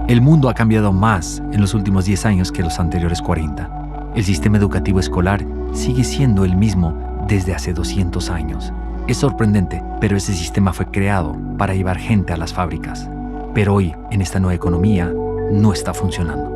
El mundo ha cambiado más en los últimos 10 años que los anteriores 40. El sistema educativo escolar sigue siendo el mismo desde hace 200 años. Es sorprendente, pero ese sistema fue creado para llevar gente a las fábricas. Pero hoy, en esta nueva economía, no está funcionando.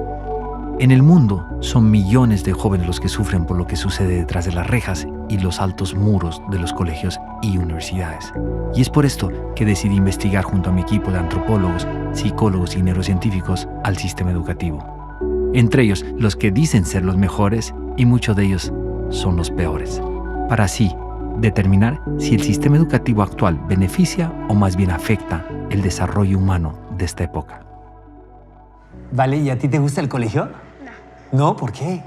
En el mundo, son millones de jóvenes los que sufren por lo que sucede detrás de las rejas y los altos muros de los colegios y universidades. Y es por esto que decidí investigar junto a mi equipo de antropólogos, psicólogos y neurocientíficos al sistema educativo. Entre ellos, los que dicen ser los mejores y muchos de ellos son los peores. Para así determinar si el sistema educativo actual beneficia o más bien afecta el desarrollo humano de esta época. Vale, ¿y a ti te gusta el colegio? No. ¿No? ¿Por qué?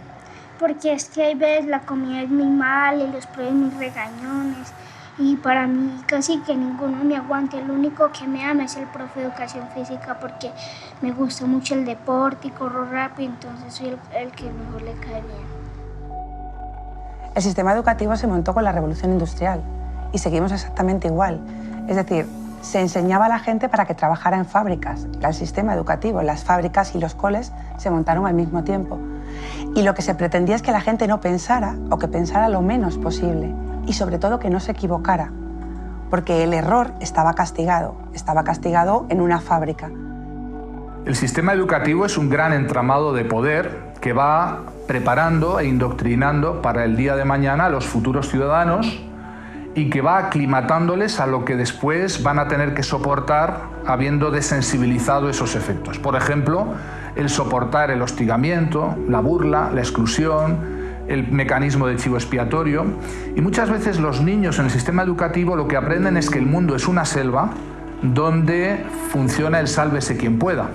Porque es que hay veces la comida es muy mala y los profes muy regañones. Y para mí casi que ninguno me aguanta. El único que me ama es el profe de educación física porque me gusta mucho el deporte y corro rápido, entonces soy el que mejor le cae bien. El sistema educativo se montó con la revolución industrial y seguimos exactamente igual. Es decir, se enseñaba a la gente para que trabajara en fábricas. El sistema educativo, las fábricas y los coles se montaron al mismo tiempo. Y lo que se pretendía es que la gente no pensara o que pensara lo menos posible y sobre todo que no se equivocara, porque el error estaba castigado en una fábrica. El sistema educativo es un gran entramado de poder que va preparando e indoctrinando para el día de mañana a los futuros ciudadanos y que va aclimatándoles a lo que después van a tener que soportar habiendo desensibilizado esos efectos. Por ejemplo, el soportar el hostigamiento, la burla, la exclusión, el mecanismo de chivo expiatorio. Y muchas veces los niños en el sistema educativo lo que aprenden es que el mundo es una selva donde funciona el sálvese quien pueda.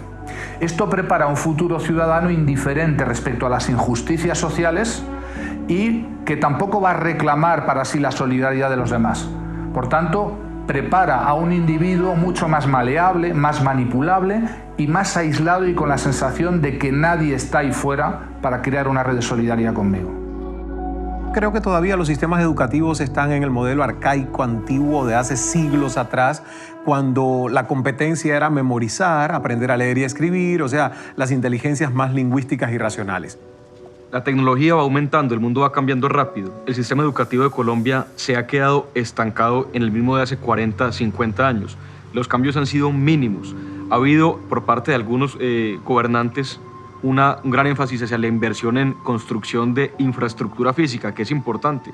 Esto prepara a un futuro ciudadano indiferente respecto a las injusticias sociales y que tampoco va a reclamar para sí la solidaridad de los demás. Por tanto, prepara a un individuo mucho más maleable, más manipulable y más aislado y con la sensación de que nadie está ahí fuera para crear una red de solidaridad conmigo. Creo que todavía los sistemas educativos están en el modelo arcaico, antiguo, de hace siglos atrás, cuando la competencia era memorizar, aprender a leer y escribir, o sea, las inteligencias más lingüísticas y racionales. La tecnología va aumentando, el mundo va cambiando rápido. El sistema educativo de Colombia se ha quedado estancado en el mismo de hace 40, 50 años. Los cambios han sido mínimos. Ha habido por parte de algunos gobernantes un gran énfasis hacia la inversión en construcción de infraestructura física, que es importante.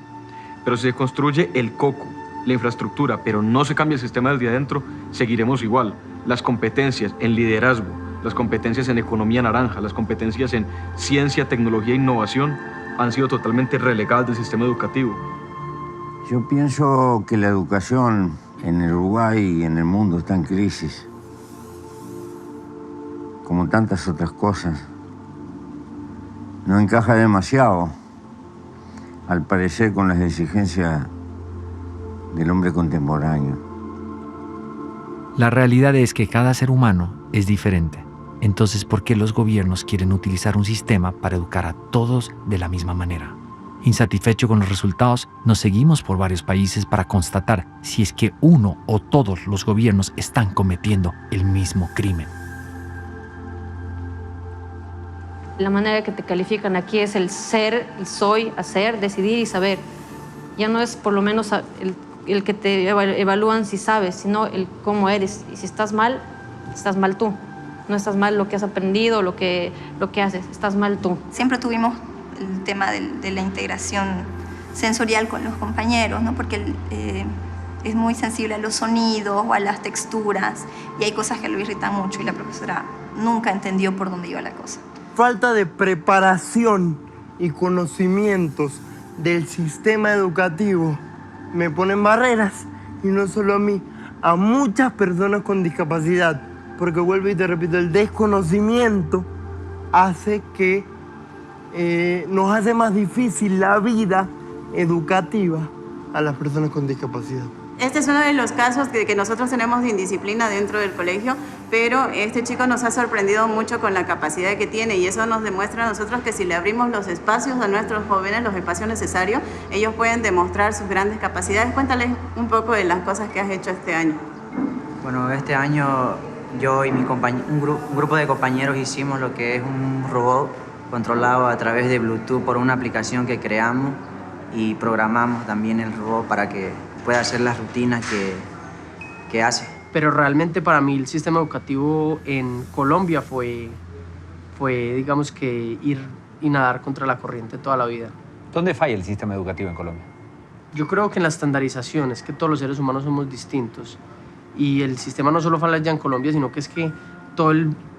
Pero si se construye el coco, la infraestructura, pero no se cambia el sistema desde adentro, seguiremos igual. Las competencias en liderazgo, las competencias en economía naranja, las competencias en ciencia, tecnología e innovación han sido totalmente relegadas del sistema educativo. Yo pienso que la educación en el Uruguay y en el mundo está en crisis, como tantas otras cosas. No encaja demasiado, al parecer, con las exigencias del hombre contemporáneo. La realidad es que cada ser humano es diferente. Entonces, ¿por qué los gobiernos quieren utilizar un sistema para educar a todos de la misma manera? Insatisfecho con los resultados, nos seguimos por varios países para constatar si es que uno o todos los gobiernos están cometiendo el mismo crimen. La manera que te califican aquí es el ser, el soy, hacer, decidir y saber. Ya no es por lo menos el que te evalúan si sabes, sino el cómo eres. Y si estás mal tú. No estás mal lo que has aprendido, lo que haces, estás mal tú. Siempre tuvimos el tema de la integración sensorial con los compañeros, ¿no? Porque es muy sensible a los sonidos o a las texturas y hay cosas que lo irritan mucho y la profesora nunca entendió por dónde iba la cosa. Falta de preparación y conocimientos del sistema educativo me ponen barreras, y no solo a mí, a muchas personas con discapacidad, porque vuelvo y te repito, el desconocimiento hace que nos hace más difícil la vida educativa a las personas con discapacidad. Este es uno de los casos que nosotros tenemos de indisciplina dentro del colegio, pero este chico nos ha sorprendido mucho con la capacidad que tiene y eso nos demuestra a nosotros que si le abrimos los espacios a nuestros jóvenes, los espacios necesarios, ellos pueden demostrar sus grandes capacidades. Cuéntales un poco de las cosas que has hecho este año. Bueno, este año yo y un grupo de compañeros hicimos lo que es un robot controlado a través de Bluetooth por una aplicación que creamos y programamos también el robot para que pueda hacer las rutinas que hace. Pero realmente para mí el sistema educativo en Colombia fue digamos que ir y nadar contra la corriente toda la vida. ¿Dónde falla el sistema educativo en Colombia? Yo creo que en la estandarización, es que todos los seres humanos somos distintos y el sistema no solo falla ya en Colombia, sino que es que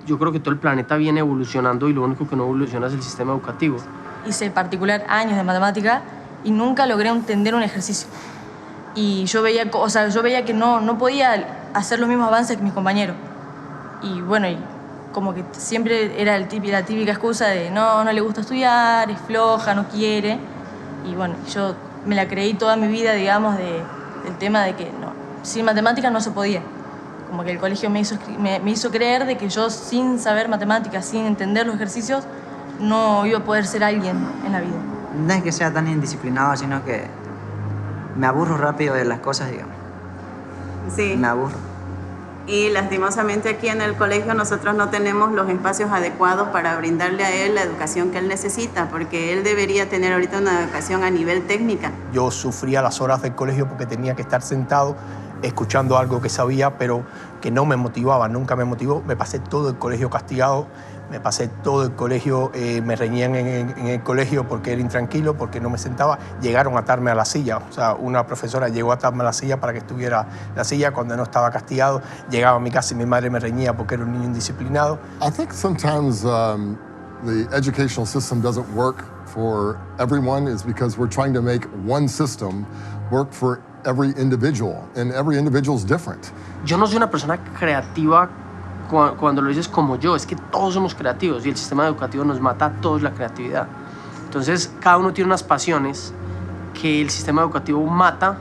yo creo que todo el planeta viene evolucionando y lo único que no evoluciona es el sistema educativo. Hice en particular años de matemática y nunca logré entender un ejercicio. Y yo veía que no podía hacer los mismos avances que mis compañeros. Y bueno, como que siempre era la típica excusa de no le gusta estudiar, es floja, no quiere. Y bueno, yo me la creí toda mi vida, digamos, del tema de que no, sin matemáticas no se podía. Como que el colegio me hizo creer de que yo, sin saber matemáticas, sin entender los ejercicios, no iba a poder ser alguien en la vida. No es que sea tan indisciplinado, sino que me aburro rápido de las cosas, digamos. Sí. Me aburro. Y lastimosamente aquí en el colegio nosotros no tenemos los espacios adecuados para brindarle a él la educación que él necesita, porque él debería tener ahorita una educación a nivel técnica. Yo sufría las horas del colegio porque tenía que estar sentado escuchando algo que sabía, pero que no me motivaba, nunca me motivó. Me pasé todo el colegio castigado, me pasé todo el colegio, me reñían en el colegio porque era intranquilo, porque no me sentaba. Llegaron a atarme a la silla, o sea, una profesora llegó a atarme a la silla para que estuviera en la silla cuando no estaba castigado. Llegaba a mi casa y mi madre me reñía porque era un niño indisciplinado. I think sometimes the educational system doesn't work for everyone is because we're trying to make one system work for every individual, and every individual is different. Yo no soy una persona creativa cuando lo dices como yo, es que todos somos creativos y el sistema educativo nos mata a todos la creatividad. Entonces, cada uno tiene unas pasiones que el sistema educativo mata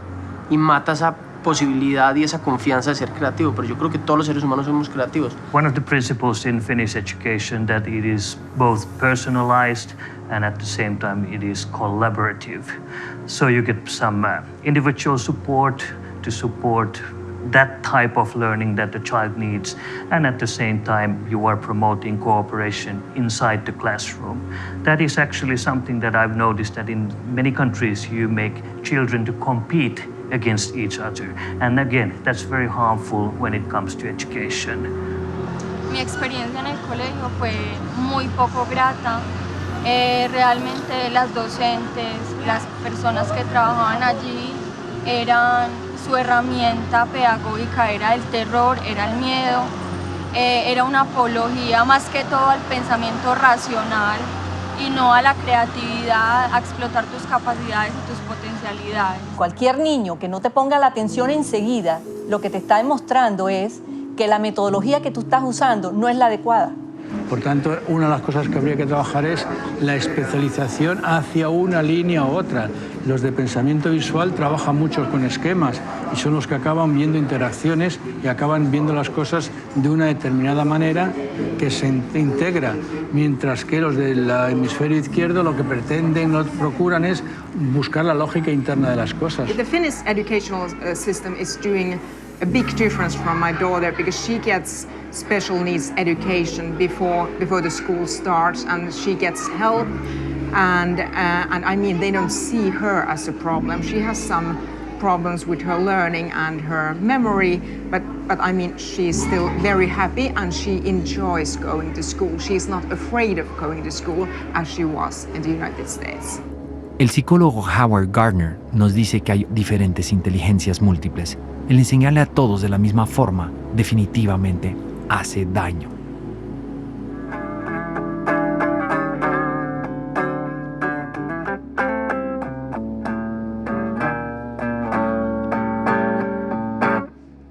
y mata esa posibilidad y esa confianza de ser creativo, pero yo creo que todos los seres humanos somos creativos. One of the principles in Finnish education that it is both personalized and at the same time it is collaborative. So you get some individual support to support that type of learning that the child needs, and at the same time you are promoting cooperation inside the classroom. That is actually something that I've noticed that in many countries you make children to compete against each other, and again that's very harmful when it comes to education. Mi experiencia en el colegio fue muy poco grata. Realmente las docentes, las personas que trabajaban allí su herramienta pedagógica era el terror, era el miedo, era una apología más que todo al pensamiento racional y no a la creatividad, a explotar tus capacidades y tus potencialidades. Cualquier niño que no te ponga la atención enseguida, lo que te está demostrando es que la metodología que tú estás usando no es la adecuada. Por tanto, una de las cosas que habría que trabajar es la especialización hacia una línea u otra. Los de pensamiento visual trabajan mucho con esquemas y son los que acaban viendo interacciones y acaban viendo las cosas de una determinada manera que se integra, mientras que los del hemisferio izquierdo lo que pretenden, lo que procuran es buscar la lógica interna de las cosas. The Finnish educational system is doing a big difference from my daughter because she gets special needs education before the school starts, and she gets help, and I mean they don't see her as a problem. She has some problems with her learning and her memory, but I mean she's still very happy and she enjoys going to school. She's not afraid of going to school as she was in the United States. El psicólogo Howard Gardner nos dice que hay diferentes inteligencias múltiples. El enseñarle a todos de la misma forma definitivamente hace daño.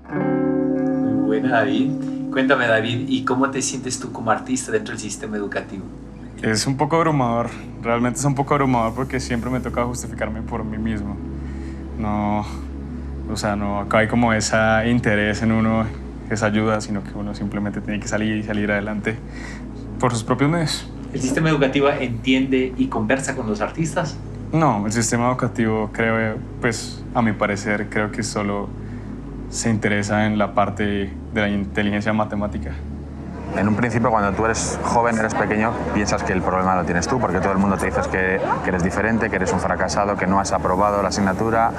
Muy buena, David. Cuéntame, David, ¿y cómo te sientes tú como artista dentro del sistema educativo? Es un poco abrumador, realmente es un poco abrumador porque siempre me toca justificarme por mí mismo. No, o sea, no, acá hay como ese interés en uno, esa ayuda, sino que uno simplemente tiene que salir adelante por sus propios medios. ¿El sistema educativo entiende y conversa con los artistas? No, el sistema educativo creo, pues a mi parecer, creo que solo se interesa en la parte de la inteligencia matemática. En un principio, cuando tú eres joven, eres pequeño, piensas que el problema lo tienes tú, porque todo el mundo te dice que eres diferente, que eres un fracasado, que no has aprobado la asignatura,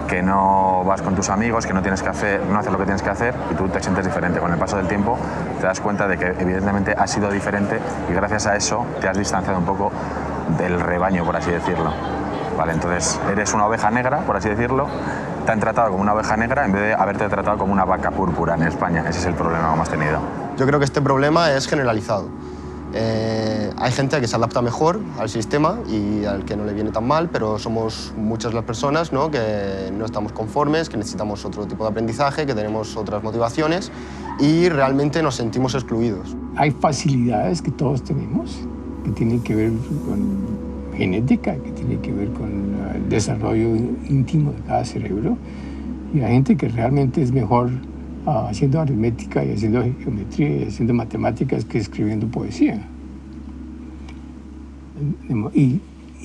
que no vas con tus amigos, que no haces lo que tienes que hacer, y tú te sientes diferente. Con el paso del tiempo te das cuenta de que evidentemente has sido diferente y gracias a eso te has distanciado un poco del rebaño, por así decirlo. Vale, entonces eres una oveja negra, por así decirlo. Te han tratado como una oveja negra en vez de haberte tratado como una vaca púrpura en España. Ese es el problema que hemos tenido. Yo creo que este problema es generalizado. Hay gente que se adapta mejor al sistema y al que no le viene tan mal, pero somos muchas las personas, ¿no?, que no estamos conformes, que necesitamos otro tipo de aprendizaje, que tenemos otras motivaciones y realmente nos sentimos excluidos. Hay facilidades que todos tenemos, que tienen que ver con genética, que tiene que ver con el desarrollo íntimo de cada cerebro, y hay gente que realmente es mejor haciendo aritmética y haciendo geometría y haciendo matemáticas que escribiendo poesía. Y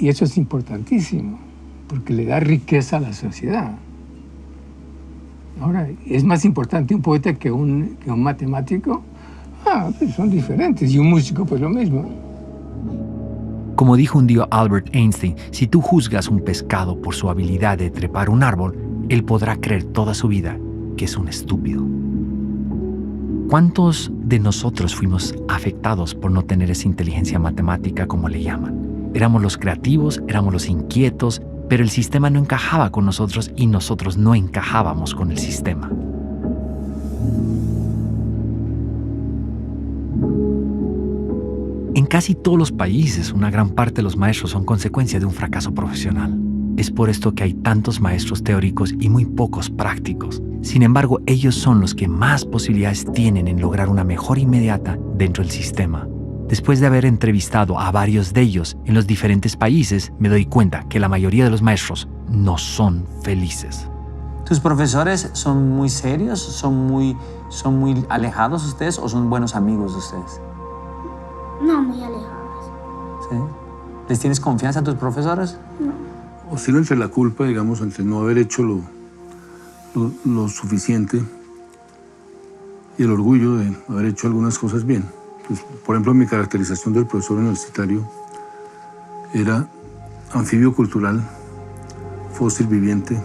eso es importantísimo, porque le da riqueza a la sociedad. Ahora, ¿es más importante un poeta que un matemático? Pues son diferentes, y un músico pues lo mismo. Como dijo un día Albert Einstein, si tú juzgas un pescado por su habilidad de trepar un árbol, él podrá creer toda su vida que es un estúpido. ¿Cuántos de nosotros fuimos afectados por no tener esa inteligencia matemática, como le llaman? Éramos los creativos, éramos los inquietos, pero el sistema no encajaba con nosotros y nosotros no encajábamos con el sistema. En casi todos los países, una gran parte de los maestros son consecuencia de un fracaso profesional. Es por esto que hay tantos maestros teóricos y muy pocos prácticos. Sin embargo, ellos son los que más posibilidades tienen en lograr una mejora inmediata dentro del sistema. Después de haber entrevistado a varios de ellos en los diferentes países, me doy cuenta que la mayoría de los maestros no son felices. ¿Tus profesores son muy serios? ¿Son muy alejados de ustedes o son buenos amigos de ustedes? No, muy alejados. ¿Sí? ¿Les tienes confianza a tus profesores? No. Oscilo entre la culpa, digamos, entre no haber hecho lo suficiente y el orgullo de haber hecho algunas cosas bien. Pues, por ejemplo, mi caracterización del profesor universitario era anfibio cultural, fósil viviente,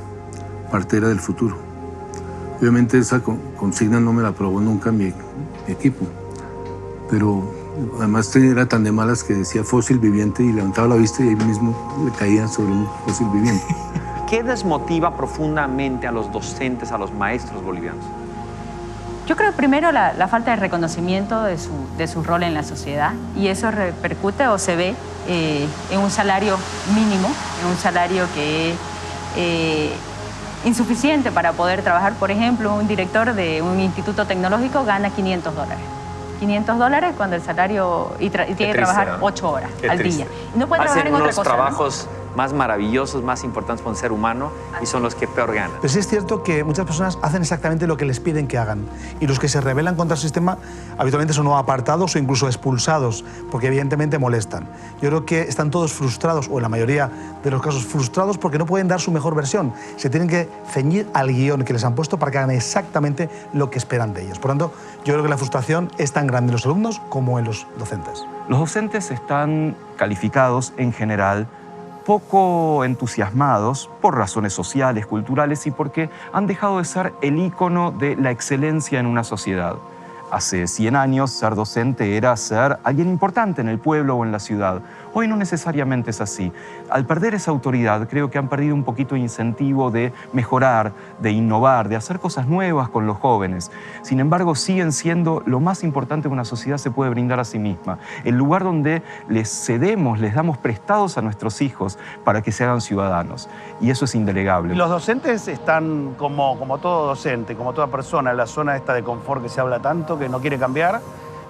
partera del futuro. Obviamente esa consigna no me la aprobó nunca mi equipo, pero además era tan de malas que decía fósil viviente y levantaba la vista y ahí mismo le caía sobre un fósil viviente. ¿Qué desmotiva profundamente a los docentes, a los maestros bolivianos? Yo creo primero la falta de reconocimiento de su rol en la sociedad, y eso repercute o se ve en un salario mínimo, en un salario que es insuficiente para poder trabajar. Por ejemplo, un director de un instituto tecnológico gana $500. $500 cuando el salario y tiene que trabajar 8 horas al día. Y no puede trabajar en otra cosa. Hacen unos trabajos más maravillosos, más importantes para un ser humano, y son los que peor ganan. Pero sí es cierto que muchas personas hacen exactamente lo que les piden que hagan, y los que se rebelan contra el sistema habitualmente son o apartados o incluso expulsados, porque evidentemente molestan. Yo creo que están todos frustrados, o en la mayoría de los casos frustrados, porque no pueden dar su mejor versión. Se tienen que ceñir al guión que les han puesto para que hagan exactamente lo que esperan de ellos. Por tanto, yo creo que la frustración es tan grande en los alumnos como en los docentes. Los docentes están calificados en general poco entusiasmados por razones sociales, culturales y porque han dejado de ser el ícono de la excelencia en una sociedad. Hace 100 años ser docente era ser alguien importante en el pueblo o en la ciudad. Hoy no necesariamente es así. Al perder esa autoridad, creo que han perdido un poquito de incentivo de mejorar, de innovar, de hacer cosas nuevas con los jóvenes. Sin embargo, siguen siendo lo más importante que una sociedad se puede brindar a sí misma. El lugar donde les cedemos, les damos prestados a nuestros hijos para que se hagan ciudadanos. Y eso es indelegable. Los docentes están como todo docente, como toda persona, en la zona esta de confort que se habla tanto, que no quiere cambiar,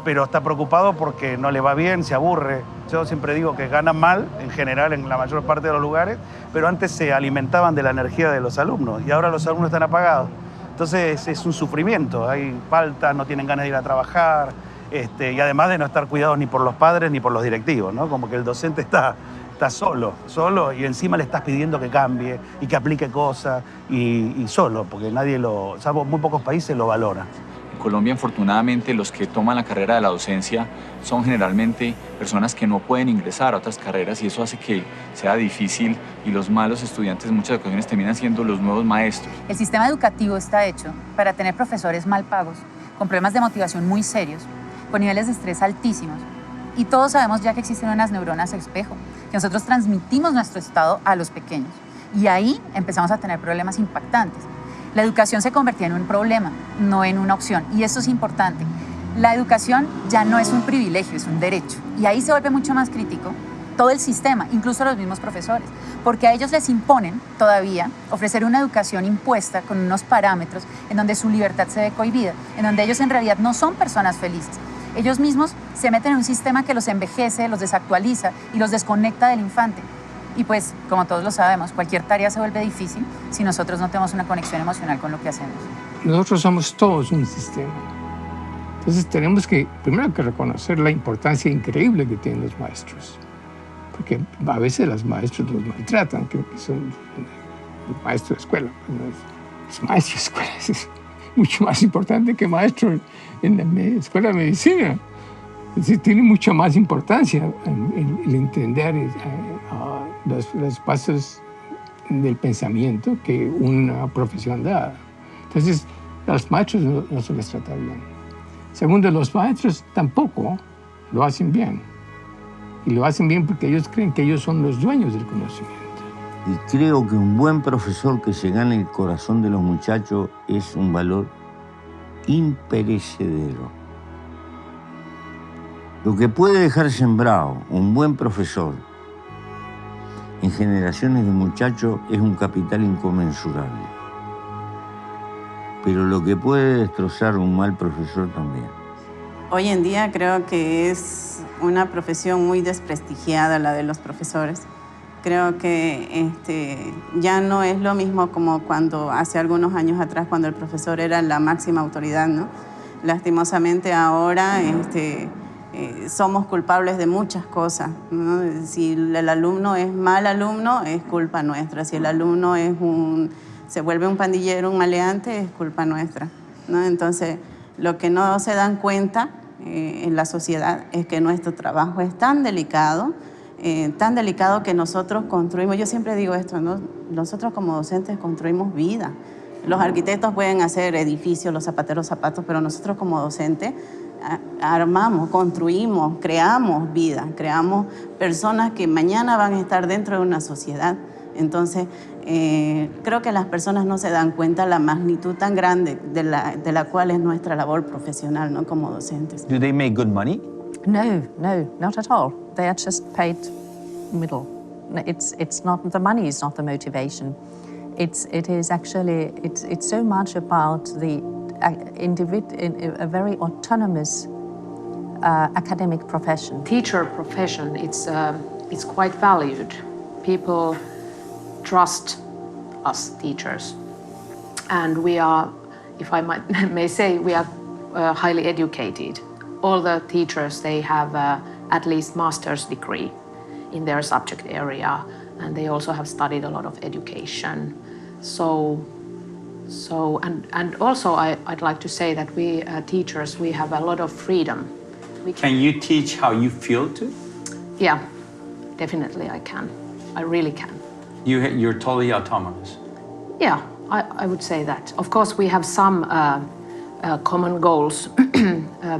pero está preocupado porque no le va bien, se aburre. Yo siempre digo que ganan mal, en general, en la mayor parte de los lugares, pero antes se alimentaban de la energía de los alumnos y ahora los alumnos están apagados. Entonces es un sufrimiento, hay faltas, no tienen ganas de ir a trabajar, y además de no estar cuidados ni por los padres ni por los directivos, ¿no? Como que el docente está Estás solo y encima le estás pidiendo que cambie y que aplique cosas y solo, porque nadie lo, salvo muy pocos países lo valoran. En Colombia, afortunadamente, los que toman la carrera de la docencia son generalmente personas que no pueden ingresar a otras carreras y eso hace que sea difícil y los malos estudiantes en muchas ocasiones terminan siendo los nuevos maestros. El sistema educativo está hecho para tener profesores mal pagos, con problemas de motivación muy serios, con niveles de estrés altísimos. Y todos sabemos ya que existen unas neuronas espejo, que nosotros transmitimos nuestro estado a los pequeños. Y ahí empezamos a tener problemas impactantes. La educación se convertía en un problema, no en una opción. Y esto es importante. La educación ya no es un privilegio, es un derecho. Y ahí se vuelve mucho más crítico todo el sistema, incluso los mismos profesores, porque a ellos les imponen todavía ofrecer una educación impuesta con unos parámetros en donde su libertad se ve cohibida, en donde ellos en realidad no son personas felices. Ellos mismos se meten en un sistema que los envejece, los desactualiza y los desconecta del infante. Y pues, como todos lo sabemos, cualquier tarea se vuelve difícil si nosotros no tenemos una conexión emocional con lo que hacemos. Nosotros somos todos un sistema. Entonces tenemos que, primero que reconocer la importancia increíble que tienen los maestros. Porque a veces los maestros los maltratan, que son los maestros de escuela. Los maestros de escuela es mucho más importante que maestros en la escuela de medicina. Es decir, tiene mucha más importancia el entender los pasos del pensamiento que una profesión da. Entonces, a los maestros no se les trata bien. Segundo, los maestros tampoco lo hacen bien. Y lo hacen bien porque ellos creen que ellos son los dueños del conocimiento. Y creo que un buen profesor que se gane el corazón de los muchachos es un valor imperecedero. Lo que puede dejar sembrado un buen profesor en generaciones de muchachos es un capital inconmensurable. Pero lo que puede destrozar un mal profesor también. Hoy en día creo que es una profesión muy desprestigiada la de los profesores. Creo que ya no es lo mismo como cuando hace algunos años atrás, cuando el profesor era la máxima autoridad, ¿no? Lastimosamente ahora somos culpables de muchas cosas, ¿no? Si el alumno es mal alumno, es culpa nuestra. Si el alumno se vuelve un pandillero, un maleante, es culpa nuestra, ¿no? Entonces, lo que no se dan cuenta en la sociedad es que nuestro trabajo es tan delicado que nosotros construimos. Yo siempre digo esto, ¿no? Nosotros como docentes construimos vida. Los arquitectos pueden hacer edificios, los zapateros zapatos, pero nosotros como docentes armamos, construimos, creamos vida, creamos personas que mañana van a estar dentro de una sociedad. Entonces, creo que las personas no se dan cuenta la magnitud tan grande de la cual es nuestra labor profesional, ¿no? Como docentes. Do they make good money? No, not at all. They are just paid middle. It's not the money is not the motivation. It is actually it's so much about the a very autonomous academic profession. Teacher profession, it's quite valued. People trust us teachers, and we are, if I may say, we are highly educated. All the teachers, they have at least master's degree in their subject area, and they also have studied a lot of education. And also I'd like to say that we teachers, we have a lot of freedom. Can you teach how you feel too? Yeah, definitely I can. I really can. You're totally autonomous. Yeah, I would say that. Of course, we have some common goals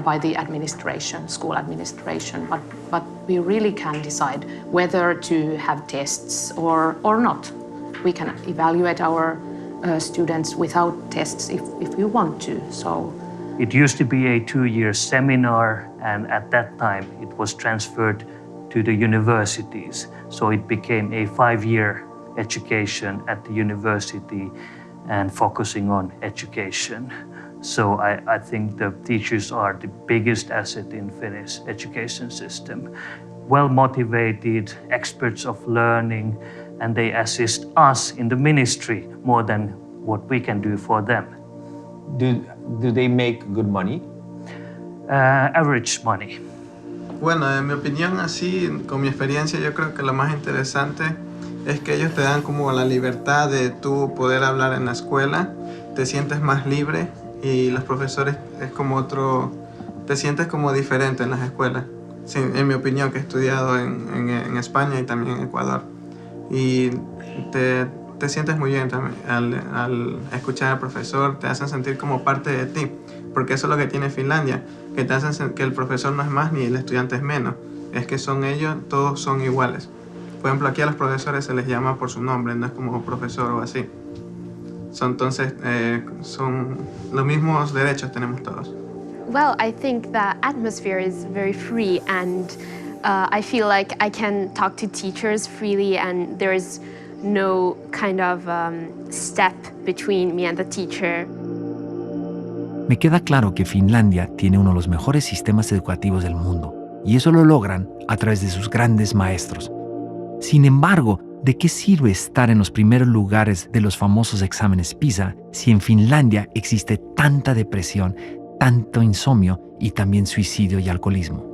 by the administration, school administration, but we really can decide whether to have tests or not. We can evaluate our students without tests if we want to. So it used to be a 2-year seminar, and at that time it was transferred to the universities. So it became a 5-year education at the university and focusing on education. So I think the teachers are the biggest asset in Finnish education system. Well-motivated, experts of learning, and they assist us in the ministry more than what we can do for them. Do they make good money? Average money. Bueno, en mi opinión, así, con mi experiencia, yo creo que lo más interesante es que ellos te dan como la libertad de tú poder hablar en la escuela, te sientes más libre y los profesores es como otro, te sientes como diferente en las escuelas, sí, en mi opinión, que he estudiado en España y también en Ecuador. Y te sientes muy bien también al escuchar al profesor, te hacen sentir como parte de ti, porque eso es lo que tiene Finlandia, que te hacen que el profesor no es más ni el estudiante es menos, es que son ellos, todos son iguales. Por ejemplo, aquí a los profesores se les llama por su nombre, no es como profesor o así. Entonces, son los mismos derechos tenemos todos. Well, I think the atmosphere is very free, and I feel like I can talk to teachers freely, and there is no kind of step between me and the teacher. Me queda claro que Finlandia tiene uno de los mejores sistemas educativos del mundo, y eso lo logran a través de sus grandes maestros. Sin embargo, ¿de qué sirve estar en los primeros lugares de los famosos exámenes PISA si en Finlandia existe tanta depresión, tanto insomnio y también suicidio y alcoholismo?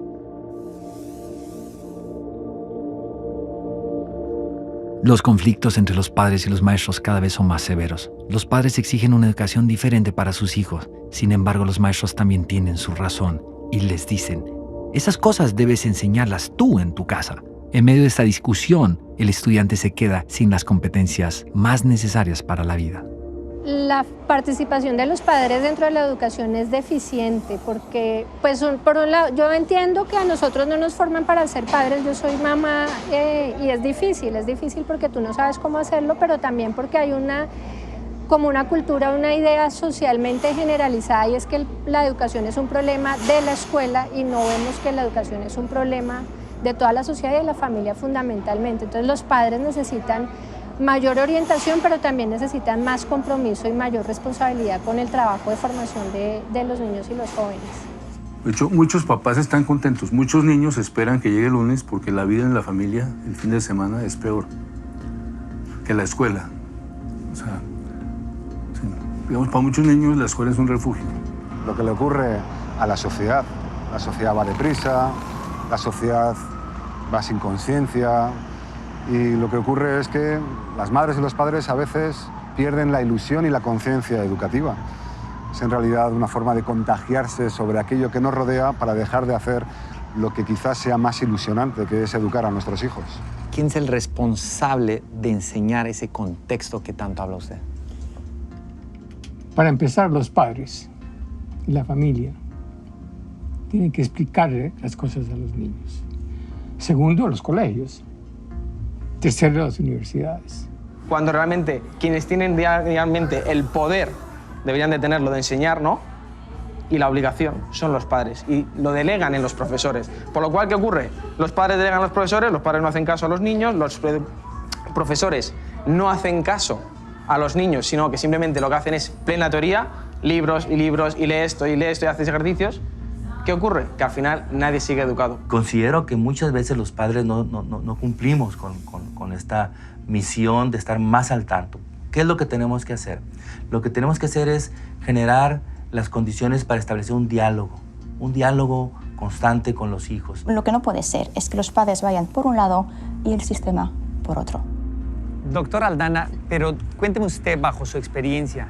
Los conflictos entre los padres y los maestros cada vez son más severos. Los padres exigen una educación diferente para sus hijos. Sin embargo, los maestros también tienen su razón y les dicen, esas cosas debes enseñarlas tú en tu casa. En medio de esta discusión, el estudiante se queda sin las competencias más necesarias para la vida. La participación de los padres dentro de la educación es deficiente porque, pues, por un lado, yo entiendo que a nosotros no nos forman para ser padres, yo soy mamá y es difícil porque tú no sabes cómo hacerlo, pero también porque hay como una cultura, una idea socialmente generalizada y es que la educación es un problema de la escuela y no vemos que la educación es un problema de toda la sociedad y de la familia fundamentalmente. Entonces los padres necesitan mayor orientación, pero también necesitan más compromiso y mayor responsabilidad con el trabajo de formación de los niños y los jóvenes. De hecho, muchos papás están contentos. Muchos niños esperan que llegue el lunes porque la vida en la familia el fin de semana es peor que la escuela. O sea, sí, digamos, para muchos niños la escuela es un refugio. Lo que le ocurre a la sociedad va deprisa, la sociedad va sin conciencia. Y lo que ocurre es que las madres y los padres a veces pierden la ilusión y la conciencia educativa. Es en realidad una forma de contagiarse sobre aquello que nos rodea para dejar de hacer lo que quizás sea más ilusionante, que es educar a nuestros hijos. ¿Quién es el responsable de enseñar ese contexto que tanto habla usted? Para empezar, los padres y la familia tienen que explicarle las cosas a los niños. Segundo, los colegios. Tercero, las universidades. Cuando realmente quienes tienen realmente el poder deberían de tenerlo de enseñar, ¿no? Y la obligación son los padres y lo delegan en los profesores. Por lo cual, ¿qué ocurre? Los padres delegan a los profesores, los padres no hacen caso a los niños, los profesores no hacen caso a los niños, sino que simplemente lo que hacen es plena teoría, libros, y lee esto y haces ejercicios. ¿Qué ocurre? Que al final nadie sigue educado. Considero que muchas veces los padres no cumplimos con esta misión de estar más al tanto. ¿Qué es lo que tenemos que hacer? Lo que tenemos que hacer es generar las condiciones para establecer un diálogo constante con los hijos. Lo que no puede ser es que los padres vayan por un lado y el sistema por otro. Doctora Aldana, pero cuénteme usted bajo su experiencia,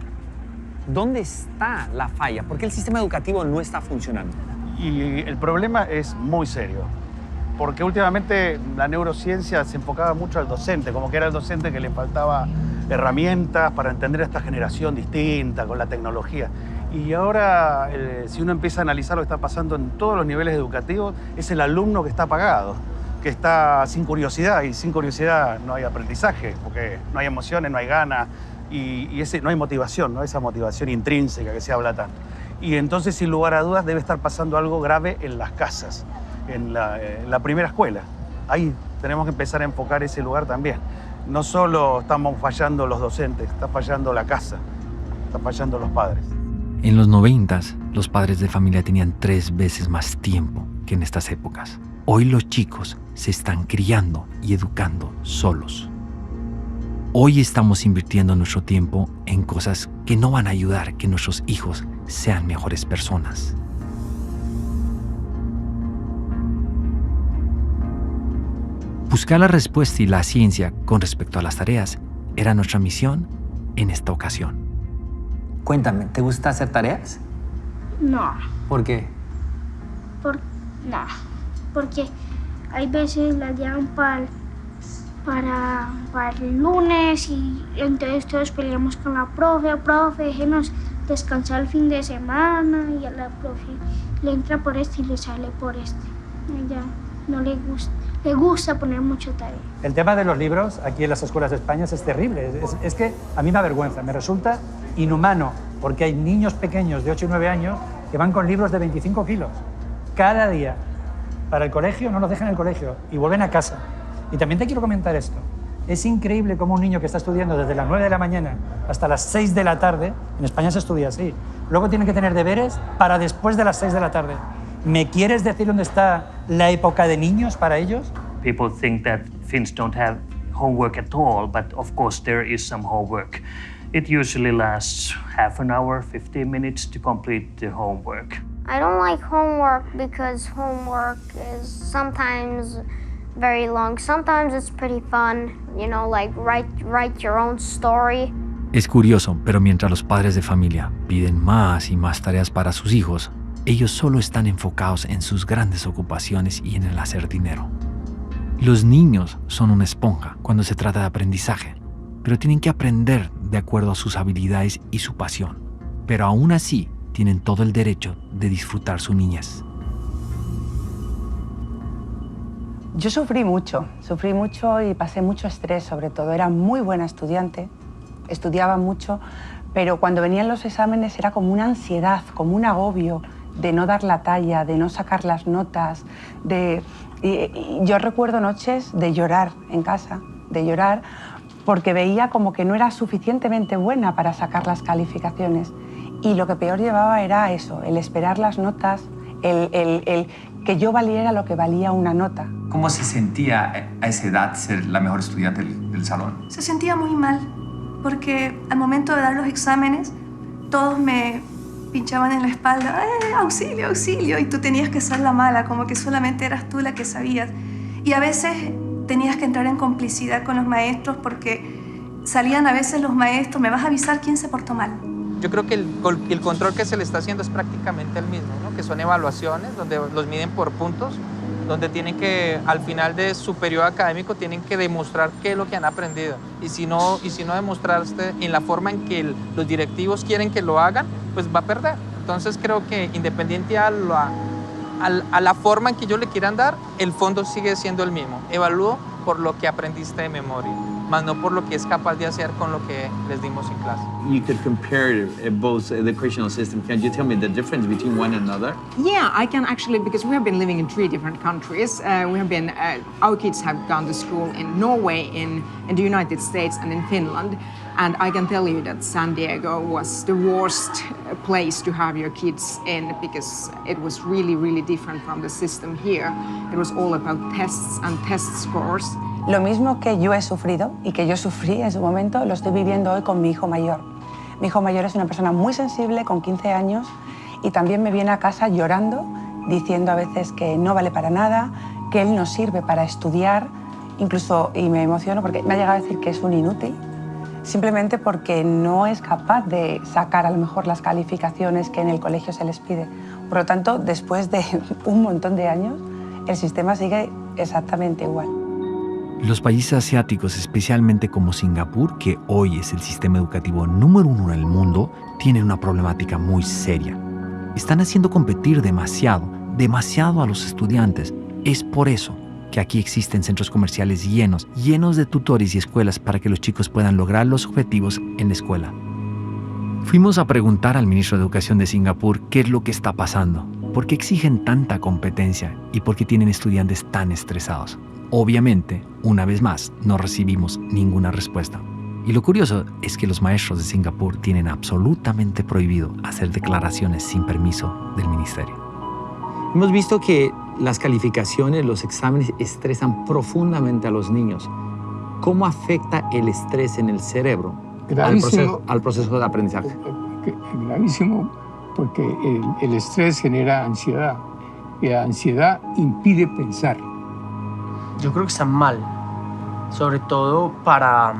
¿dónde está la falla? ¿Por qué el sistema educativo no está funcionando? Y el problema es muy serio, porque últimamente la neurociencia se enfocaba mucho al docente, como que era el docente que le faltaba herramientas para entender a esta generación distinta con la tecnología. Y ahora, si uno empieza a analizar lo que está pasando en todos los niveles educativos, es el alumno que está apagado, que está sin curiosidad, y sin curiosidad no hay aprendizaje, porque no hay emociones, no hay ganas, y no hay motivación, ¿no? Esa motivación intrínseca que se habla tanto. Y entonces, sin lugar a dudas, debe estar pasando algo grave en las casas, en la primera escuela. Ahí tenemos que empezar a enfocar ese lugar también. No solo estamos fallando los docentes, está fallando la casa, están fallando los padres. En los 90s, los padres de familia tenían 3 veces más tiempo que en estas épocas. Hoy los chicos se están criando y educando solos. Hoy estamos invirtiendo nuestro tiempo en cosas que no van a ayudar a que nuestros hijos sean mejores personas. Buscar la respuesta y la ciencia con respecto a las tareas era nuestra misión en esta ocasión. Cuéntame, ¿te gusta hacer tareas? No, ¿Por qué? no, porque hay veces las llevan para el lunes y entonces todos peleamos con la profe, déjenos descansar el fin de semana y a la profe le entra por este y le sale por este. A ella no le gusta poner mucho tarea. El tema de los libros aquí en las escuelas de España es terrible. Es que a mí me avergüenza, me resulta inhumano, porque hay niños pequeños de 8 y 9 años que van con libros de 25 kilos cada día para el colegio, no los dejan en el colegio y vuelven a casa. Y también te quiero comentar esto. Es increíble cómo un niño que está estudiando desde las 9 de la mañana hasta las 6 de la tarde, en España se estudia así, luego tiene que tener deberes para después de las 6 de la tarde. ¿Me quieres decir dónde está la época de niños para ellos? People think that Finns don't have homework at all, but of course there is some homework. It usually lasts half an hour, 15 minutes to complete the homework. I don't like homework because homework is sometimes very long. Sometimes it's pretty fun, you know, like write your own story. Es curioso, pero mientras los padres de familia piden más y más tareas para sus hijos, ellos solo están enfocados en sus grandes ocupaciones y en el hacer dinero. Los niños son una esponja cuando se trata de aprendizaje, pero tienen que aprender de acuerdo a sus habilidades y su pasión. Pero aún así, tienen todo el derecho de disfrutar su niñez. Yo sufrí mucho y pasé mucho estrés, sobre todo. Era muy buena estudiante, estudiaba mucho, pero cuando venían los exámenes era como una ansiedad, como un agobio de no dar la talla, de no sacar las notas, y yo recuerdo noches de llorar en casa, de llorar porque veía como que no era suficientemente buena para sacar las calificaciones. Y lo que peor llevaba era eso, el esperar las notas, el que yo valiera lo que valía una nota. ¿Cómo se sentía a esa edad ser la mejor estudiante del salón? Se sentía muy mal, porque al momento de dar los exámenes, todos me pinchaban en la espalda, auxilio, auxilio, y tú tenías que ser la mala, como que solamente eras tú la que sabías. Y a veces tenías que entrar en complicidad con los maestros, porque salían a veces los maestros, me vas a avisar quién se portó mal. Yo creo que el control que se le está haciendo es prácticamente el mismo, ¿no? Que son evaluaciones donde los miden por puntos, donde tienen que, al final de su periodo académico, tienen que demostrar qué es lo que han aprendido. Y si no demostraste en la forma en que los directivos quieren que lo hagan, pues va a perder. Entonces creo que independiente a la forma en que ellos le quieran dar, el fondo sigue siendo el mismo. Evalúo por lo que aprendiste de memoria, más no por lo que es capaz de hacer con lo que les dimos en clase. You could compare both educational systems. Can you tell me the difference between one and another? Yeah, I can actually, because we have been living in 3 different countries. Our kids have gone to school in Norway, in the United States, and in Finland. And I can tell you that San Diego was the worst place to have your kids in, because it was really, really different from the system here. It was all about tests and test scores. Lo mismo que yo he sufrido y que yo sufrí en su momento, lo estoy viviendo hoy con mi hijo mayor. Mi hijo mayor es una persona muy sensible, con 15 años, y también me viene a casa llorando, diciendo a veces que no vale para nada, que él no sirve para estudiar, incluso, y me emociono porque me ha llegado a decir que es un inútil, simplemente porque no es capaz de sacar a lo mejor las calificaciones que en el colegio se les pide. Por lo tanto, después de un montón de años, el sistema sigue exactamente igual. Los países asiáticos, especialmente como Singapur, que hoy es el sistema educativo número 1 en el mundo, tienen una problemática muy seria. Están haciendo competir demasiado a los estudiantes. Es por eso que aquí existen centros comerciales llenos de tutores y escuelas para que los chicos puedan lograr los objetivos en la escuela. Fuimos a preguntar al ministro de Educación de Singapur qué es lo que está pasando, por qué exigen tanta competencia y por qué tienen estudiantes tan estresados. Obviamente, una vez más, no recibimos ninguna respuesta. Y lo curioso es que los maestros de Singapur tienen absolutamente prohibido hacer declaraciones sin permiso del ministerio. Hemos visto que las calificaciones, los exámenes estresan profundamente a los niños. ¿Cómo afecta el estrés en el cerebro al proceso de aprendizaje? Gravísimo, porque el estrés genera ansiedad y la ansiedad impide pensar. yo creo que están mal, sobre todo para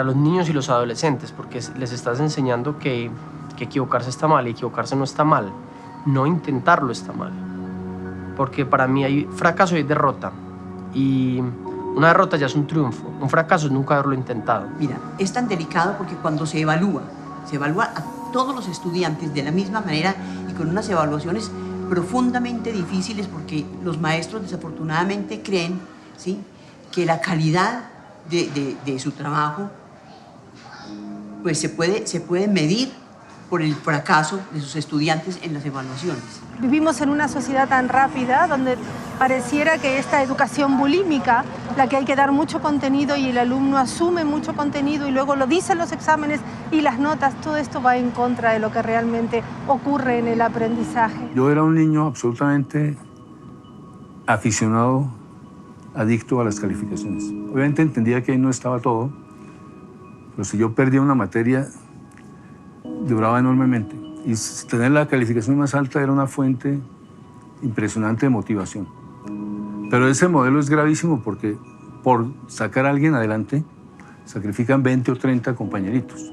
los niños y los adolescentes, porque les estás enseñando que equivocarse está mal y equivocarse no está mal. No intentarlo está mal. Porque para mí hay fracaso y hay derrota. Y una derrota ya es un triunfo. Un fracaso es nunca haberlo intentado. Mira, es tan delicado porque cuando se evalúa a todos los estudiantes de la misma manera y con unas evaluaciones profundamente difíciles porque los maestros desafortunadamente creen, ¿sí?, que la calidad de su trabajo pues se puede medir por el fracaso de sus estudiantes en las evaluaciones. Vivimos en una sociedad tan rápida donde pareciera que esta educación bulímica, la que hay que dar mucho contenido y el alumno asume mucho contenido y luego lo dicen los exámenes y las notas, todo esto va en contra de lo que realmente ocurre en el aprendizaje. Yo era un niño absolutamente aficionado, adicto a las calificaciones. Obviamente entendía que ahí no estaba todo, pero si yo perdía una materia, duraba enormemente. Y tener la calificación más alta era una fuente impresionante de motivación. Pero ese modelo es gravísimo porque por sacar a alguien adelante sacrifican 20 o 30 compañeritos.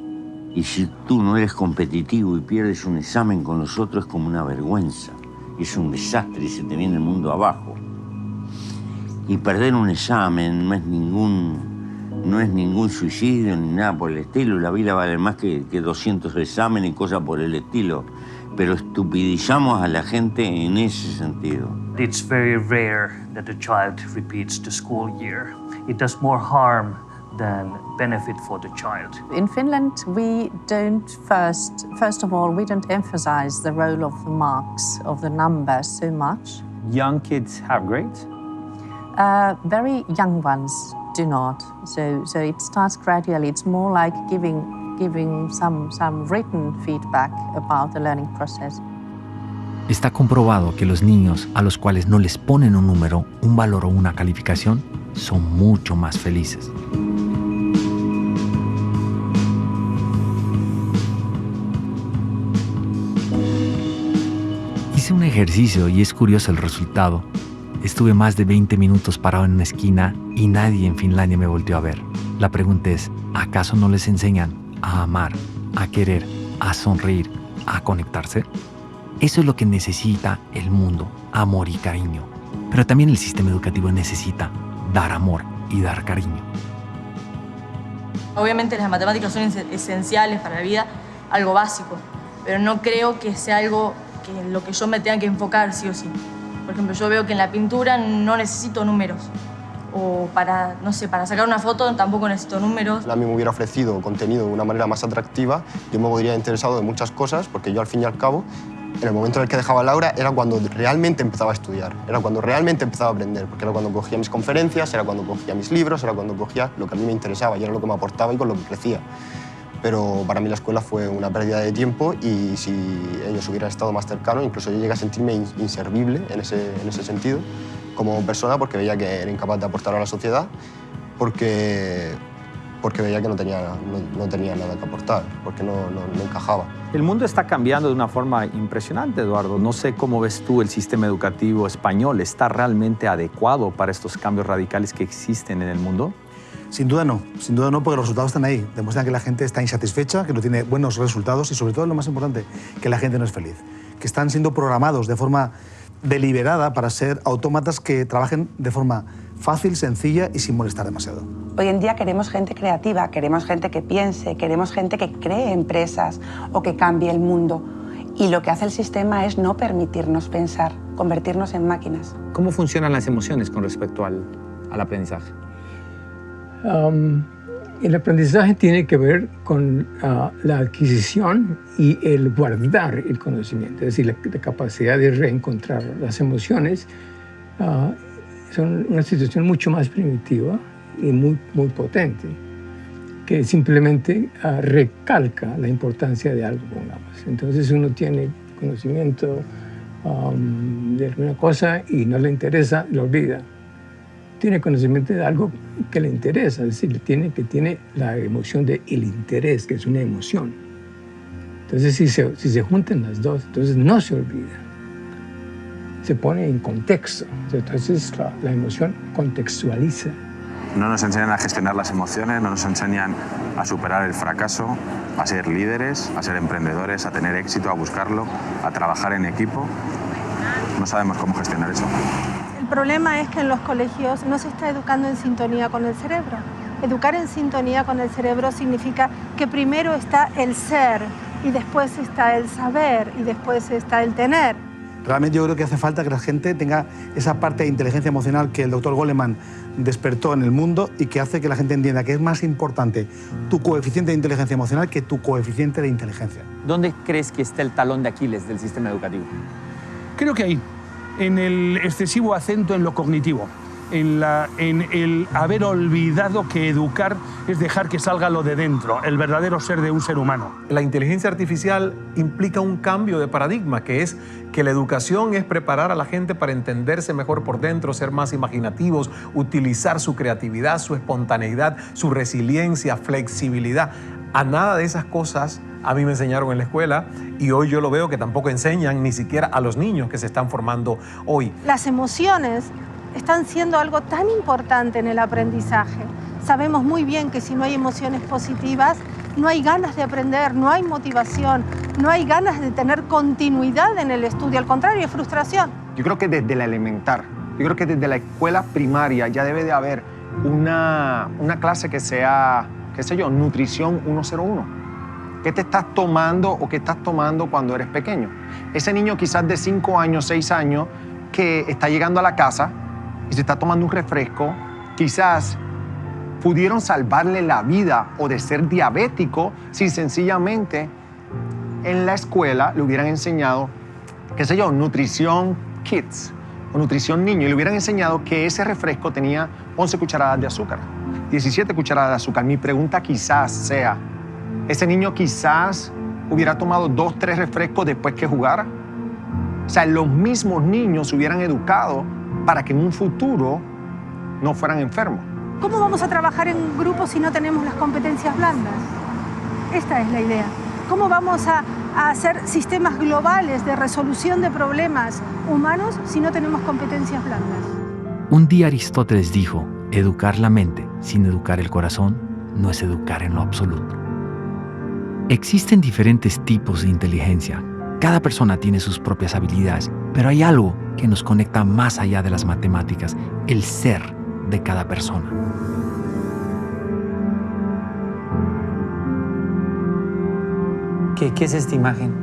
Y si tú no eres competitivo y pierdes un examen con los otros, es como una vergüenza. Es un desastre y se te viene el mundo abajo. Y perder un examen no es ningún suicidio ni nada por el estilo. La vida vale más que 200 exámenes y cosas por el estilo. Pero estupidizamos a la gente en ese sentido. It's very rare that a child repeats the school year. It does more harm than benefit for the child. In Finland, we don't first of all, we don't emphasize the role of the marks, of the numbers so much. Young kids have grades? Very young ones do not. So it starts gradually. It's more like giving some written feedback about the learning process. Está comprobado que los niños a los cuales no les ponen un número, un valor o una calificación son mucho más felices. Hice un ejercicio y es curioso el resultado. Estuve más de 20 minutos parado en una esquina y nadie en Finlandia me volteó a ver. La pregunta es, ¿acaso no les enseñan a amar, a querer, a sonreír, a conectarse? Eso es lo que necesita el mundo, amor y cariño. Pero también el sistema educativo necesita dar amor y dar cariño. Obviamente las matemáticas son esenciales para la vida, algo básico, pero no creo que sea algo que en lo que yo me tenga que enfocar sí o sí. Por ejemplo, yo veo que en la pintura no necesito números. O para, no sé, para sacar una foto tampoco necesito números. A mí me hubiera ofrecido contenido de una manera más atractiva, yo me podría haber interesado de muchas cosas, porque yo al fin y al cabo, en el momento en el que dejaba el aula, era cuando realmente empezaba a estudiar, era cuando realmente empezaba a aprender, porque era cuando cogía mis conferencias, era cuando cogía mis libros, era cuando cogía lo que a mí me interesaba y era lo que me aportaba y con lo que crecía. Pero para mí la escuela fue una pérdida de tiempo y si ellos hubieran estado más cercanos, incluso yo llegué a sentirme inservible en ese sentido como persona, porque veía que era incapaz de aportar a la sociedad, porque veía que no tenía nada que aportar, porque no encajaba. El mundo está cambiando de una forma impresionante, Eduardo. No sé cómo ves tú el sistema educativo español. ¿Está realmente adecuado para estos cambios radicales que existen en el mundo? Sin duda no, porque los resultados están ahí. Demuestran que la gente está insatisfecha, que no tiene buenos resultados y sobre todo lo más importante, que la gente no es feliz. Que están siendo programados de forma deliberada para ser autómatas que trabajen de forma fácil, sencilla y sin molestar demasiado. Hoy en día queremos gente creativa, queremos gente que piense, queremos gente que cree empresas o que cambie el mundo. Y lo que hace el sistema es no permitirnos pensar, convertirnos en máquinas. ¿Cómo funcionan las emociones con respecto al aprendizaje? El aprendizaje tiene que ver con la adquisición y el guardar el conocimiento, es decir, la capacidad de reencontrar las emociones. Son una situación mucho más primitiva y muy potente, que simplemente recalca la importancia de algo, pongamos. Entonces uno tiene conocimiento de alguna cosa y no le interesa, lo olvida. Tiene conocimiento de algo que le interesa, es decir, tiene la emoción del interés, que es una emoción. Entonces, si se juntan las dos, entonces no se olvida. se pone en contexto. Entonces la emoción contextualiza. No nos enseñan a gestionar las emociones, no nos enseñan a superar el fracaso, a ser líderes, a ser emprendedores, a tener éxito, a buscarlo, a trabajar en equipo. No sabemos cómo gestionar eso. El problema es que en los colegios no se está educando en sintonía con el cerebro. Educar en sintonía con el cerebro significa que primero está el ser y después está el saber y después está el tener. Realmente yo creo que hace falta que la gente tenga esa parte de inteligencia emocional que el doctor Goleman despertó en el mundo y que hace que la gente entienda que es más importante tu coeficiente de inteligencia emocional que tu coeficiente de inteligencia. ¿Dónde crees que está el talón de Aquiles del sistema educativo? Creo que ahí, en el excesivo acento en lo cognitivo, en el haber olvidado que educar es dejar que salga lo de dentro, el verdadero ser de un ser humano. La inteligencia artificial implica un cambio de paradigma, que es que la educación es preparar a la gente para entenderse mejor por dentro, ser más imaginativos, utilizar su creatividad, su espontaneidad, su resiliencia, flexibilidad. A nada de esas cosas a mí me enseñaron en la escuela y hoy yo lo veo que tampoco enseñan ni siquiera a los niños que se están formando hoy. Las emociones están siendo algo tan importante en el aprendizaje. Sabemos muy bien que si no hay emociones positivas, no hay ganas de aprender, no hay motivación, no hay ganas de tener continuidad en el estudio. Al contrario, hay frustración. Yo creo que desde la elemental, yo creo que desde la escuela primaria ya debe de haber una clase que sea, qué sé yo, nutrición 101. ¿Qué te estás tomando o qué estás tomando cuando eres pequeño? Ese niño quizás de 5 años, 6 años, que está llegando a la casa y se está tomando un refresco, quizás pudieron salvarle la vida o de ser diabético si sencillamente en la escuela le hubieran enseñado, qué sé yo, nutrición kids o nutrición niño y le hubieran enseñado que ese refresco tenía 11 cucharadas de azúcar, 17 cucharadas de azúcar. Mi pregunta quizás sea, ¿ese niño quizás hubiera tomado 2, 3 refrescos después que jugara? O sea, los mismos niños se hubieran educado para que en un futuro no fueran enfermos. ¿Cómo vamos a trabajar en grupo si no tenemos las competencias blandas? Esta es la idea. ¿Cómo vamos a hacer sistemas globales de resolución de problemas humanos si no tenemos competencias blandas? Un día Aristóteles dijo, educar la mente sin educar el corazón no es educar en lo absoluto. Existen diferentes tipos de inteligencia. Cada persona tiene sus propias habilidades, pero hay algo que nos conecta más allá de las matemáticas, el ser de cada persona. ¿Qué es esta imagen?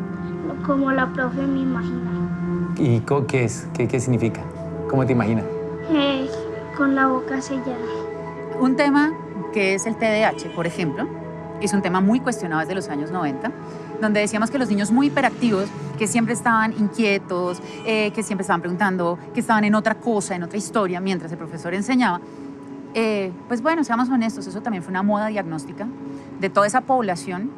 Como la profe me imagina. ¿Y qué es? ¿Qué significa? ¿Cómo te imaginas? Con la boca sellada. Un tema que es el TDAH, por ejemplo, es un tema muy cuestionado desde los años 90, donde decíamos que los niños muy hiperactivos, que siempre estaban inquietos, que siempre estaban preguntando, que estaban en otra cosa, en otra historia, mientras el profesor enseñaba. Pues bueno, seamos honestos, eso también fue una moda diagnóstica de toda esa población.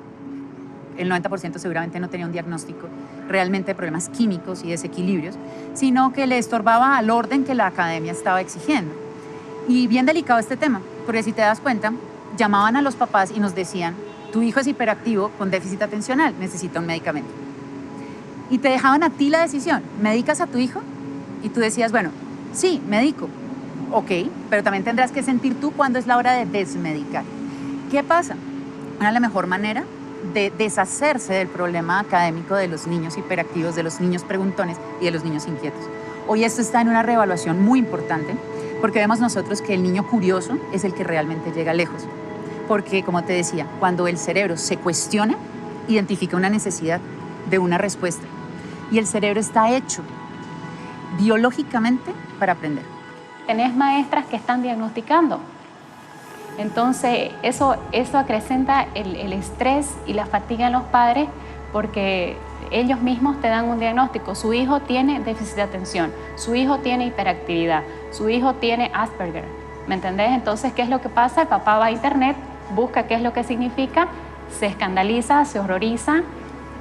El 90% seguramente no tenía un diagnóstico realmente de problemas químicos y desequilibrios, sino que le estorbaba al orden que la academia estaba exigiendo. Y bien delicado este tema, porque si te das cuenta, llamaban a los papás y nos decían, tu hijo es hiperactivo con déficit atencional, necesita un medicamento. Y te dejaban a ti la decisión, ¿medicas a tu hijo? Y tú decías, bueno, sí, medico. Ok, pero también tendrás que sentir tú cuándo es la hora de desmedicar. ¿Qué pasa? Una de la mejor manera de deshacerse del problema académico de los niños hiperactivos, de los niños preguntones y de los niños inquietos. Hoy esto está en una reevaluación muy importante porque vemos nosotros que el niño curioso es el que realmente llega lejos. Porque, como te decía, cuando el cerebro se cuestiona, identifica una necesidad de una respuesta. Y el cerebro está hecho biológicamente para aprender. Tenés maestras que están diagnosticando. Entonces, eso acrecenta el estrés y la fatiga en los padres porque ellos mismos te dan un diagnóstico. Su hijo tiene déficit de atención, su hijo tiene hiperactividad, su hijo tiene Asperger. ¿Me entendés? Entonces, ¿qué es lo que pasa? El papá va a internet, busca qué es lo que significa, se escandaliza, se horroriza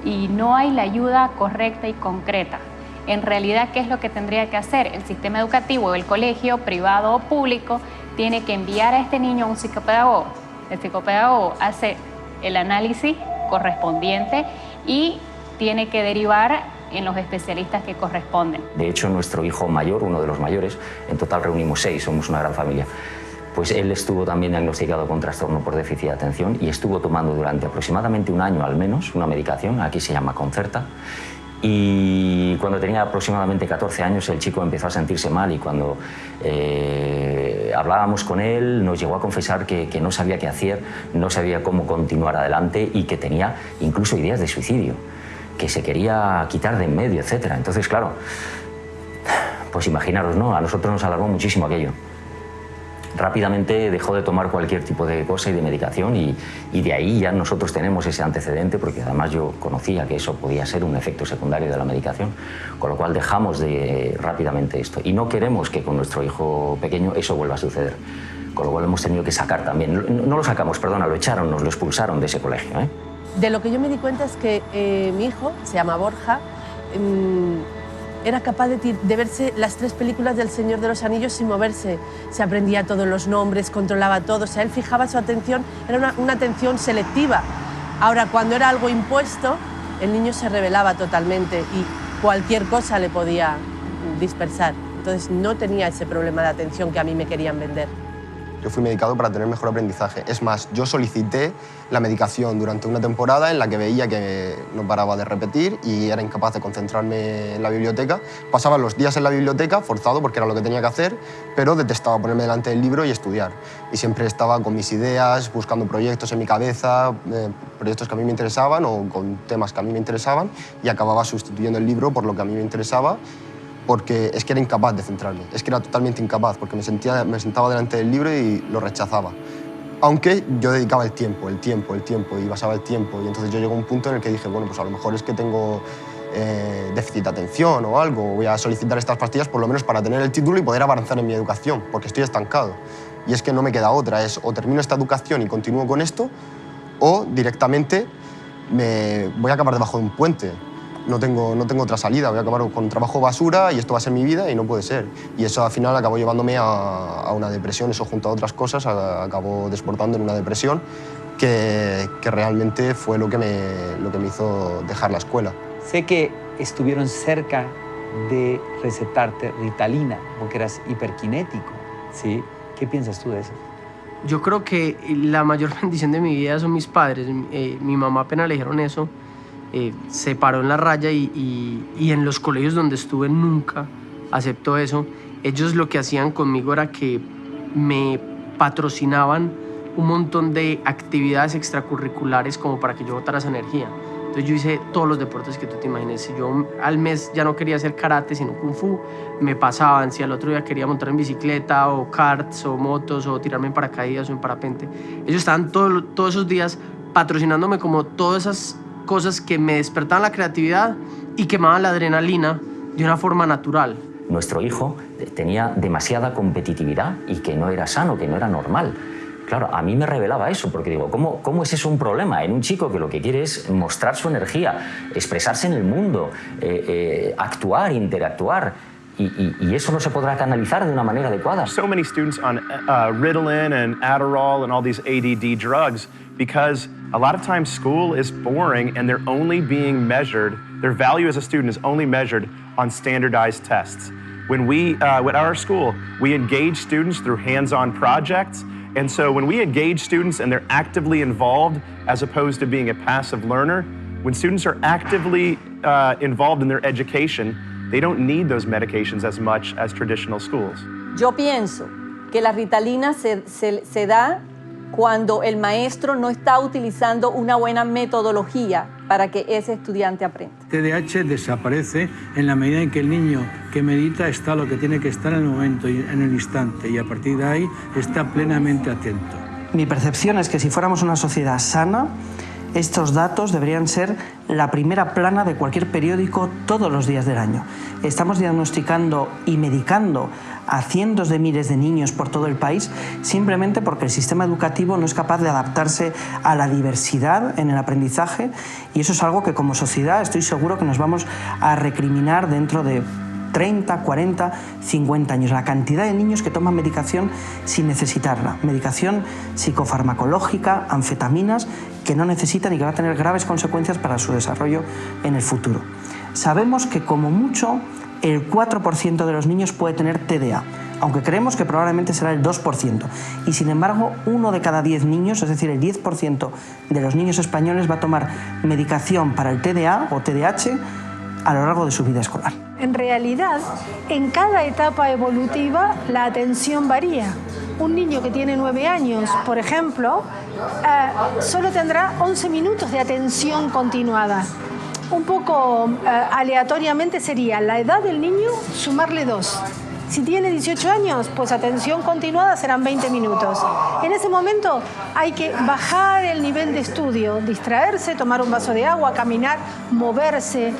y no hay la ayuda correcta y concreta. En realidad, ¿qué es lo que tendría que hacer? El sistema educativo, el colegio, privado o público, tiene que enviar a este niño a un psicopedagogo. El psicopedagogo hace el análisis correspondiente y tiene que derivar en los especialistas que corresponden. De hecho, nuestro hijo mayor, uno de los mayores, en total reunimos 6, somos una gran familia, pues él estuvo también diagnosticado con trastorno por déficit de atención y estuvo tomando durante aproximadamente un año al menos una medicación, aquí se llama Concerta, y cuando tenía aproximadamente 14 años el chico empezó a sentirse mal y cuando hablábamos con él nos llegó a confesar que no sabía qué hacer, no sabía cómo continuar adelante y que tenía incluso ideas de suicidio, que se quería quitar de en medio, etc. Entonces, claro, pues imaginaros, ¿no? A nosotros nos alarmó muchísimo aquello. Rápidamente dejó de tomar cualquier tipo de cosa y de medicación y de ahí ya nosotros tenemos ese antecedente porque además yo conocía que eso podía ser un efecto secundario de la medicación, con lo cual dejamos rápidamente esto y no queremos que con nuestro hijo pequeño eso vuelva a suceder, con lo cual hemos tenido que sacar también, no lo sacamos, perdona, lo echaron, nos lo expulsaron de ese colegio, ¿eh? De lo que yo me di cuenta es que mi hijo, se llama Borja, era capaz de verse las 3 películas del Señor de los Anillos sin moverse. Se aprendía todos los nombres, controlaba todo, o sea, él fijaba su atención, era una atención selectiva. Ahora, cuando era algo impuesto, el niño se rebelaba totalmente y cualquier cosa le podía dispersar. Entonces no tenía ese problema de atención que a mí me querían vender. Yo fui medicado para tener mejor aprendizaje. Es más, yo solicité la medicación durante una temporada en la que veía que no paraba de repetir y era incapaz de concentrarme en la biblioteca. Pasaba los días en la biblioteca, forzado porque era lo que tenía que hacer, pero detestaba ponerme delante del libro y estudiar. Y siempre estaba con mis ideas, buscando proyectos en mi cabeza, proyectos que a mí me interesaban o con temas que a mí me interesaban y acababa sustituyendo el libro por lo que a mí me interesaba, porque es que era incapaz de centrarme, es que era totalmente incapaz, porque me sentaba delante del libro y lo rechazaba. Aunque yo dedicaba el tiempo, y basaba el tiempo, y entonces yo llego a un punto en el que dije, bueno, pues a lo mejor es que tengo déficit de atención o algo, voy a solicitar estas pastillas por lo menos para tener el título y poder avanzar en mi educación, porque estoy estancado. Y es que no me queda otra, es o termino esta educación y continúo con esto, o directamente me voy a acabar debajo de un puente. No tengo otra salida, voy a acabar con trabajo basura y esto va a ser mi vida y no puede ser. Y eso al final acabó llevándome a una depresión, eso junto a otras cosas acabó desbordando en una depresión que realmente fue lo que me hizo dejar la escuela. Sé que estuvieron cerca de recetarte Ritalina porque eras hiperkinético, ¿sí? ¿Qué piensas tú de eso? Yo creo que la mayor bendición de mi vida son mis padres. Mi mamá apenas le dijeron eso, se paró en la raya y en los colegios donde estuve nunca aceptó eso. Ellos lo que hacían conmigo era que me patrocinaban un montón de actividades extracurriculares como para que yo botara esa energía. Entonces yo hice todos los deportes que tú te imagines. Si yo al mes ya no quería hacer karate sino kung fu, me pasaban. Si al otro día quería montar en bicicleta o karts o motos o tirarme en paracaídas o en parapente, ellos estaban todos esos días patrocinándome como todas esas cosas que me despertaban la creatividad y quemaban la adrenalina de una forma natural. Nuestro hijo tenía demasiada competitividad y que no era sano, que no era normal. Claro, a mí me revelaba eso, porque digo, ¿cómo es eso un problema en un chico que lo que quiere es mostrar su energía, expresarse en el mundo, actuar, interactuar? Y eso no se podrá canalizar de una manera adecuada. So many students on Ritalin and Adderall and all these ADD drugs because a lot of times school is boring and they're only being measured, their value as a student is only measured on standardized tests. When we, at our school, we engage students through hands-on projects. And so when we engage students and they're actively involved as opposed to being a passive learner, when students are actively involved in their education, they don't need those medications as much as traditional schools. Yo pienso que la Ritalina se da cuando el maestro no está utilizando una buena metodología para que ese estudiante aprenda. TDAH desaparece en la medida en que el niño que medita está lo que tiene que estar en el momento, en el instante, y a partir de ahí está plenamente atento. Mi percepción es que si fuéramos una sociedad sana, estos datos deberían ser la primera plana de cualquier periódico todos los días del año. Estamos diagnosticando y medicando a cientos de miles de niños por todo el país simplemente porque el sistema educativo no es capaz de adaptarse a la diversidad en el aprendizaje, y eso es algo que como sociedad estoy seguro que nos vamos a recriminar dentro de 30, 40, 50 años. La cantidad de niños que toman medicación sin necesitarla, medicación psicofarmacológica, anfetaminas, que no necesitan y que va a tener graves consecuencias para su desarrollo en el futuro. Sabemos que como mucho el 4% de los niños puede tener TDA, aunque creemos que probablemente será el 2%. Y sin embargo, 1 de cada 10 niños, es decir, el 10% de los niños españoles va a tomar medicación para el TDA o TDAH a lo largo de su vida escolar. En realidad, en cada etapa evolutiva la atención varía. Un niño que tiene 9 años, por ejemplo, solo tendrá 11 minutos de atención continuada. Un poco aleatoriamente sería la edad del niño sumarle 2. Si tiene 18 años, pues atención continuada serán 20 minutos. En ese momento hay que bajar el nivel de estudio, distraerse, tomar un vaso de agua, caminar, moverse.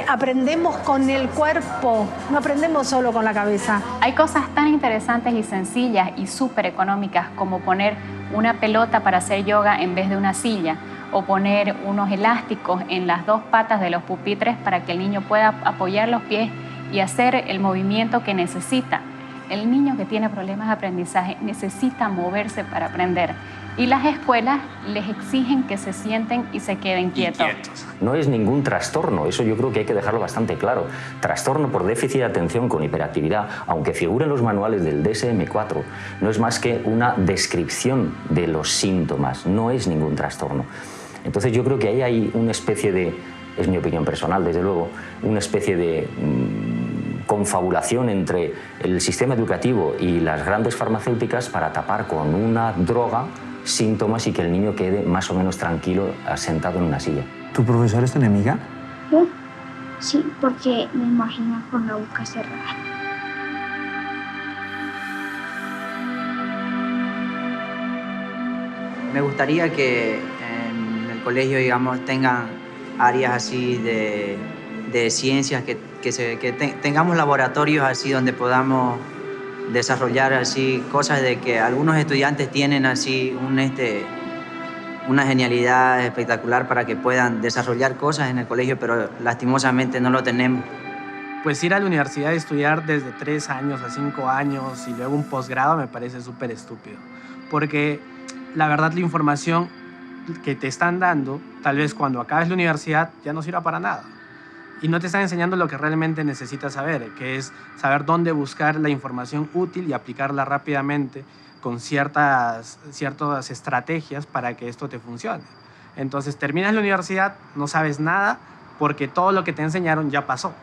Aprendemos con el cuerpo, no aprendemos solo con la cabeza. Hay cosas tan interesantes y sencillas y súper económicas como poner una pelota para hacer yoga en vez de una silla, o poner unos elásticos en las 2 patas de los pupitres para que el niño pueda apoyar los pies y hacer el movimiento que necesita. El niño que tiene problemas de aprendizaje necesita moverse para aprender. Y las escuelas les exigen que se sienten y se queden quietos. No es ningún trastorno, eso yo creo que hay que dejarlo bastante claro. Trastorno por déficit de atención con hiperactividad, aunque figura en los manuales del DSM-4, no es más que una descripción de los síntomas, no es ningún trastorno. Entonces yo creo que ahí hay una especie de, es mi opinión personal desde luego, una especie de confabulación entre el sistema educativo y las grandes farmacéuticas para tapar con una droga síntomas y que el niño quede más o menos tranquilo sentado en una silla. ¿Tu profesor es tu enemiga? Sí, porque me imagino con la boca cerrada. Me gustaría que en el colegio, digamos, tengan áreas así de ciencias, que tengamos laboratorios así donde podamos desarrollar así cosas de que algunos estudiantes tienen así una genialidad espectacular para que puedan desarrollar cosas en el colegio, pero lastimosamente no lo tenemos. Pues ir a la universidad y estudiar desde 3 años a 5 años y luego un posgrado me parece súper estúpido, porque la verdad la información que te están dando, tal vez cuando acabes la universidad ya no sirva para nada. Y no te están enseñando lo que realmente necesitas saber, que es saber dónde buscar la información útil y aplicarla rápidamente con ciertas estrategias para que esto te funcione. Entonces terminas la universidad, no sabes nada porque todo lo que te enseñaron ya pasó.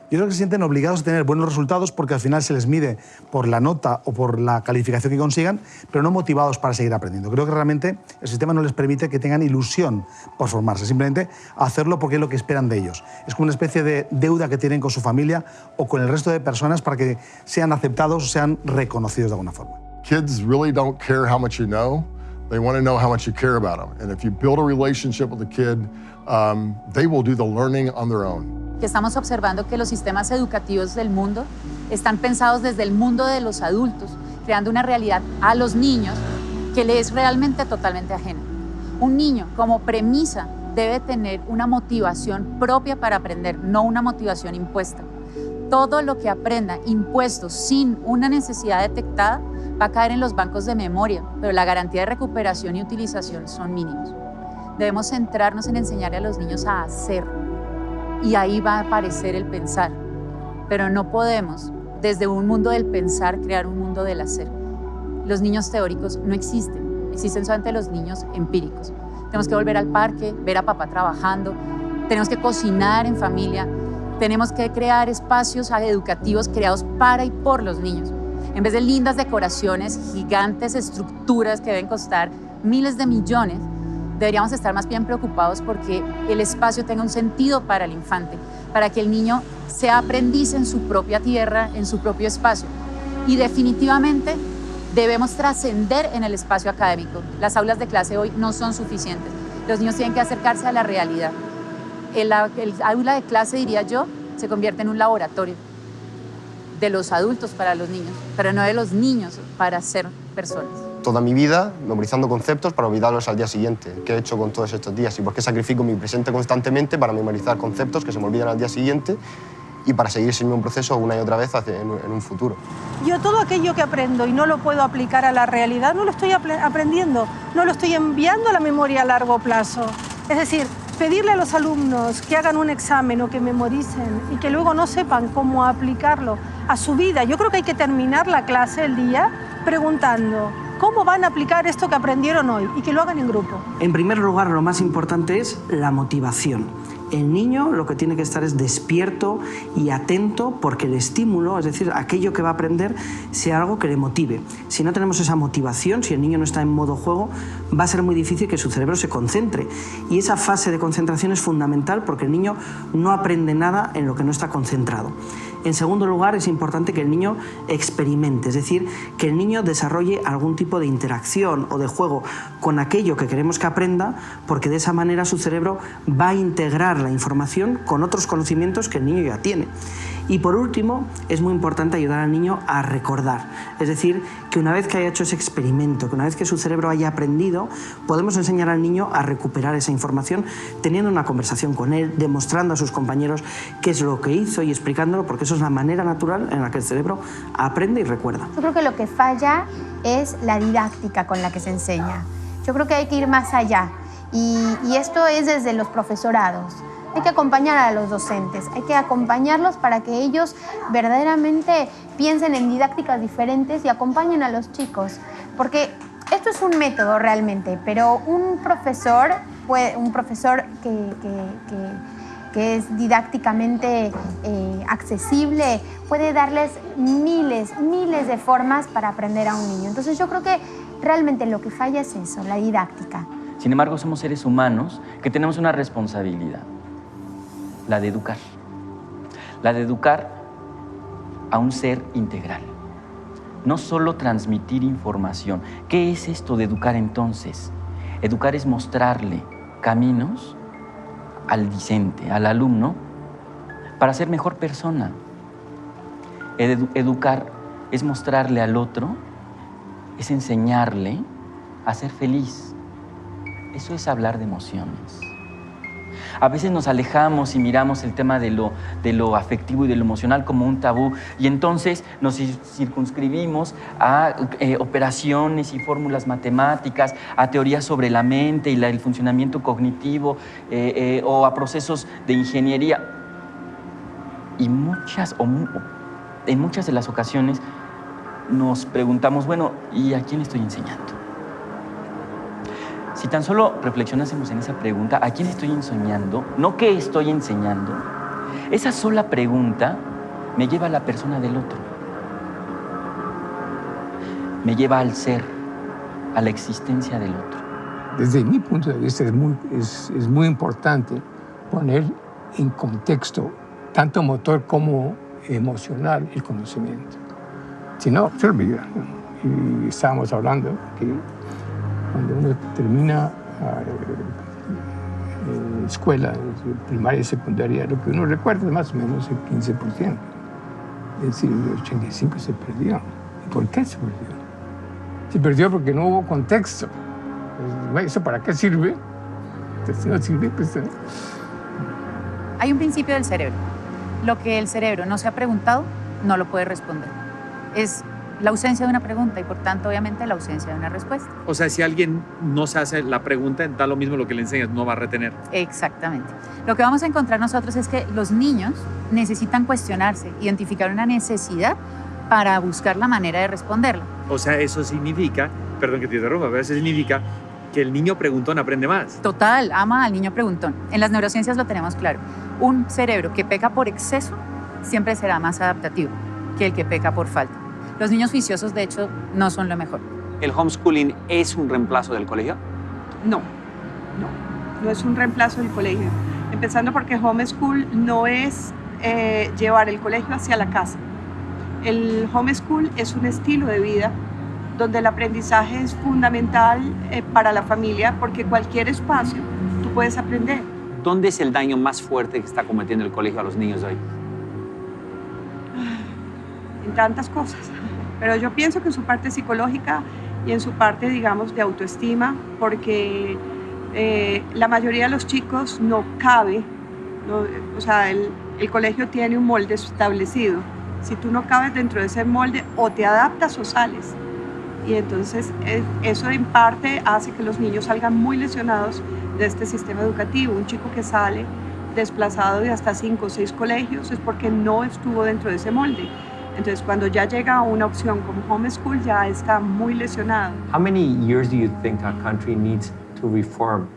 Yo creo que se sienten obligados a tener buenos resultados porque al final se les mide por la nota o por la calificación que consigan, pero no motivados para seguir aprendiendo. Creo que realmente el sistema no les permite que tengan ilusión por formarse, simplemente hacerlo porque es lo que esperan de ellos. Es como una especie de deuda que tienen con su familia o con el resto de personas para que sean aceptados o sean reconocidos de alguna forma. Kids really don't care how much you know. They want to know how much you care about them. And if you build a relationship with the kid, they will do the learning on their own. Que estamos observando que los sistemas educativos del mundo están pensados desde el mundo de los adultos, creando una realidad a los niños que le es realmente totalmente ajena. Un niño, como premisa, debe tener una motivación propia para aprender, no una motivación impuesta. Todo lo que aprenda impuesto sin una necesidad detectada va a caer en los bancos de memoria, pero la garantía de recuperación y utilización son mínimos. Debemos centrarnos en enseñar a los niños a hacer. Y ahí va a aparecer el pensar. Pero no podemos, desde un mundo del pensar, crear un mundo del hacer. Los niños teóricos no existen, existen solamente los niños empíricos. Tenemos que volver al parque, ver a papá trabajando, tenemos que cocinar en familia, tenemos que crear espacios educativos creados para y por los niños. En vez de lindas decoraciones, gigantes estructuras que deben costar miles de millones, deberíamos estar más bien preocupados porque el espacio tenga un sentido para el infante, para que el niño sea aprendiz en su propia tierra, en su propio espacio. Y definitivamente debemos trascender en el espacio académico. Las aulas de clase hoy no son suficientes. Los niños tienen que acercarse a la realidad. El aula de clase, diría yo, se convierte en un laboratorio de los adultos para los niños, pero no de los niños para ser personas. Toda mi vida memorizando conceptos para olvidarlos al día siguiente. ¿Qué he hecho con todos estos días? ¿Y por qué sacrifico mi presente constantemente para memorizar conceptos que se me olvidan al día siguiente y para seguir ese mismo proceso una y otra vez en un futuro? Yo todo aquello que aprendo y no lo puedo aplicar a la realidad, no lo estoy aprendiendo, no lo estoy enviando a la memoria a largo plazo. Es decir, pedirle a los alumnos que hagan un examen o que memoricen y que luego no sepan cómo aplicarlo a su vida. Yo creo que hay que terminar la clase, el día, preguntando cómo van a aplicar esto que aprendieron hoy y que lo hagan en grupo. En primer lugar, lo más importante es la motivación. El niño lo que tiene que estar es despierto y atento porque el estímulo, es decir, aquello que va a aprender, sea algo que le motive. Si no tenemos esa motivación, si el niño no está en modo juego, va a ser muy difícil que su cerebro se concentre. Y esa fase de concentración es fundamental porque el niño no aprende nada en lo que no está concentrado. En segundo lugar, es importante que el niño experimente, es decir, que el niño desarrolle algún tipo de interacción o de juego con aquello que queremos que aprenda, porque de esa manera su cerebro va a integrar la información con otros conocimientos que el niño ya tiene. Y por último, es muy importante ayudar al niño a recordar, es decir, que una vez que haya hecho ese experimento, que una vez que su cerebro haya aprendido, podemos enseñar al niño a recuperar esa información teniendo una conversación con él, demostrando a sus compañeros qué es lo que hizo y explicándolo, porque eso es la manera natural en la que el cerebro aprende y recuerda. Yo creo que lo que falla es la didáctica con la que se enseña. Yo creo que hay que ir más allá y esto es desde los profesorados. Hay que acompañar a los docentes, hay que acompañarlos para que ellos verdaderamente piensen en didácticas diferentes y acompañen a los chicos. Porque esto es un método realmente, pero un profesor que es didácticamente accesible puede darles miles de formas para aprender a un niño. Entonces yo creo que realmente lo que falla es eso, la didáctica. Sin embargo, somos seres humanos que tenemos una responsabilidad. La de educar. La de educar a un ser integral. No solo transmitir información. ¿Qué es esto de educar entonces? Educar es mostrarle caminos al discente, al alumno, para ser mejor persona. Educar es mostrarle al otro, es enseñarle a ser feliz. Eso es hablar de emociones. A veces nos alejamos y miramos el tema de lo afectivo y de lo emocional como un tabú y entonces nos circunscribimos a operaciones y fórmulas matemáticas, a teorías sobre la mente y el funcionamiento cognitivo o a procesos de ingeniería. Y en muchas de las ocasiones nos preguntamos, bueno, ¿y a quién estoy enseñando? Si tan solo reflexionásemos en esa pregunta, ¿a quién estoy enseñando? No qué estoy enseñando. Esa sola pregunta me lleva a la persona del otro. Me lleva al ser, a la existencia del otro. Desde mi punto de vista es muy importante poner en contexto, tanto motor como emocional, el conocimiento. Si no, se olvida. Y estábamos hablando que cuando uno termina escuela primaria y secundaria, lo que uno recuerda es más o menos el 15%. Es decir, el 85% se perdió. ¿Y por qué se perdió? Se perdió porque no hubo contexto. ¿Eso para qué sirve? Entonces, si no sirve, pues... Hay un principio del cerebro. Lo que el cerebro no se ha preguntado, no lo puede responder. Es la ausencia de una pregunta y, por tanto, obviamente, la ausencia de una respuesta. O sea, si alguien no se hace la pregunta, da lo mismo lo que le enseñas, no va a retener. Exactamente. Lo que vamos a encontrar nosotros es que los niños necesitan cuestionarse, identificar una necesidad para buscar la manera de responderla. O sea, eso significa, perdón que te interrumpa, pero eso significa que el niño preguntón aprende más. Total, ama al niño preguntón. En las neurociencias lo tenemos claro. Un cerebro que peca por exceso siempre será más adaptativo que el que peca por falta. Los niños juiciosos, de hecho, no son lo mejor. ¿El homeschooling es un reemplazo del colegio? No es un reemplazo del colegio. Empezando porque homeschool no es llevar el colegio hacia la casa. El homeschool es un estilo de vida donde el aprendizaje es fundamental para la familia porque cualquier espacio tú puedes aprender. ¿Dónde es el daño más fuerte que está cometiendo el colegio a los niños de hoy? En tantas cosas, pero yo pienso que en su parte psicológica y en su parte, digamos, de autoestima, porque la mayoría de los chicos no cabe, o sea, el colegio tiene un molde establecido. Si tú no cabes dentro de ese molde, o te adaptas o sales. Y entonces eso en parte hace que los niños salgan muy lesionados de este sistema educativo. Un chico que sale desplazado de hasta 5 o 6 colegios es porque no estuvo dentro de ese molde. Entonces, cuando ya llega a una opción como homeschool, ya está muy lesionado. How many years do you think our country needs to reform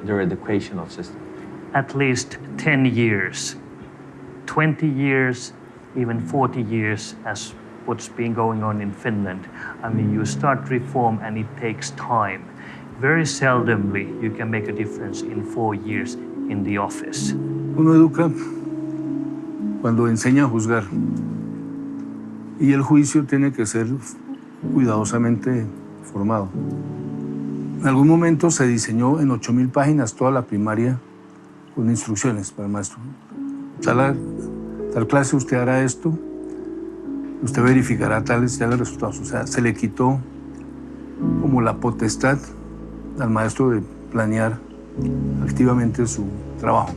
their educational system? At least 10 years, 20 years, even 40 years, as what's been going on in Finland. I mean, you start reform and it takes time. Very seldomly you can make a difference in 4 years in the office. Uno educa cuando enseña a juzgar. Y el juicio tiene que ser cuidadosamente formado. En algún momento se diseñó en 8.000 páginas toda la primaria con instrucciones para el maestro. Tal clase usted hará esto, usted verificará tales resultados. O sea, se le quitó como la potestad al maestro de planear activamente su trabajo.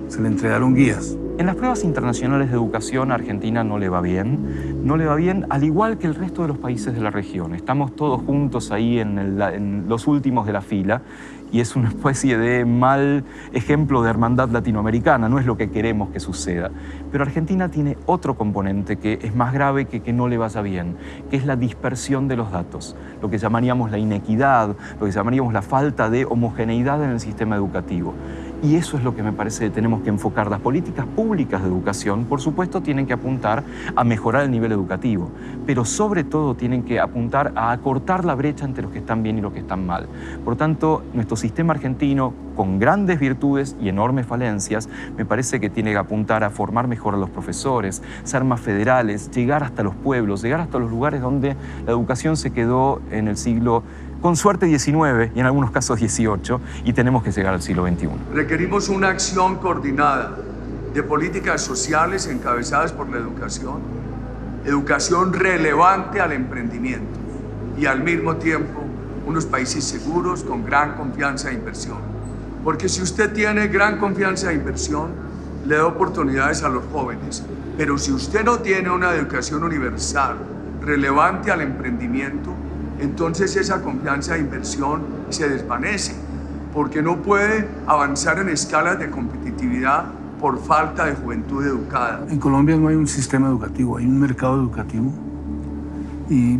Se le entregaron guías. En las pruebas internacionales de educación, Argentina no le va bien, al igual que el resto de los países de la región. Estamos todos juntos ahí en los últimos de la fila y es una especie de mal ejemplo de hermandad latinoamericana, no es lo que queremos que suceda. Pero Argentina tiene otro componente que es más grave que no le vaya bien, que es la dispersión de los datos, lo que llamaríamos la inequidad, lo que llamaríamos la falta de homogeneidad en el sistema educativo. Y eso es lo que me parece que tenemos que enfocar. Las políticas públicas de educación, por supuesto, tienen que apuntar a mejorar el nivel educativo, pero sobre todo tienen que apuntar a acortar la brecha entre los que están bien y los que están mal. Por tanto, nuestro sistema argentino, con grandes virtudes y enormes falencias, me parece que tiene que apuntar a formar mejor a los profesores, ser más federales, llegar hasta los pueblos, llegar hasta los lugares donde la educación se quedó en el siglo, con suerte, XIX y en algunos casos XVIII, y tenemos que llegar al siglo XXI. Requerimos una acción coordinada de políticas sociales encabezadas por la educación relevante al emprendimiento y al mismo tiempo unos países seguros con gran confianza de inversión. Porque si usted tiene gran confianza de inversión, le da oportunidades a los jóvenes, pero si usted no tiene una educación universal relevante al emprendimiento, entonces esa confianza de inversión se desvanece, porque no puede avanzar en escalas de competitividad por falta de juventud educada. En Colombia no hay un sistema educativo, hay un mercado educativo y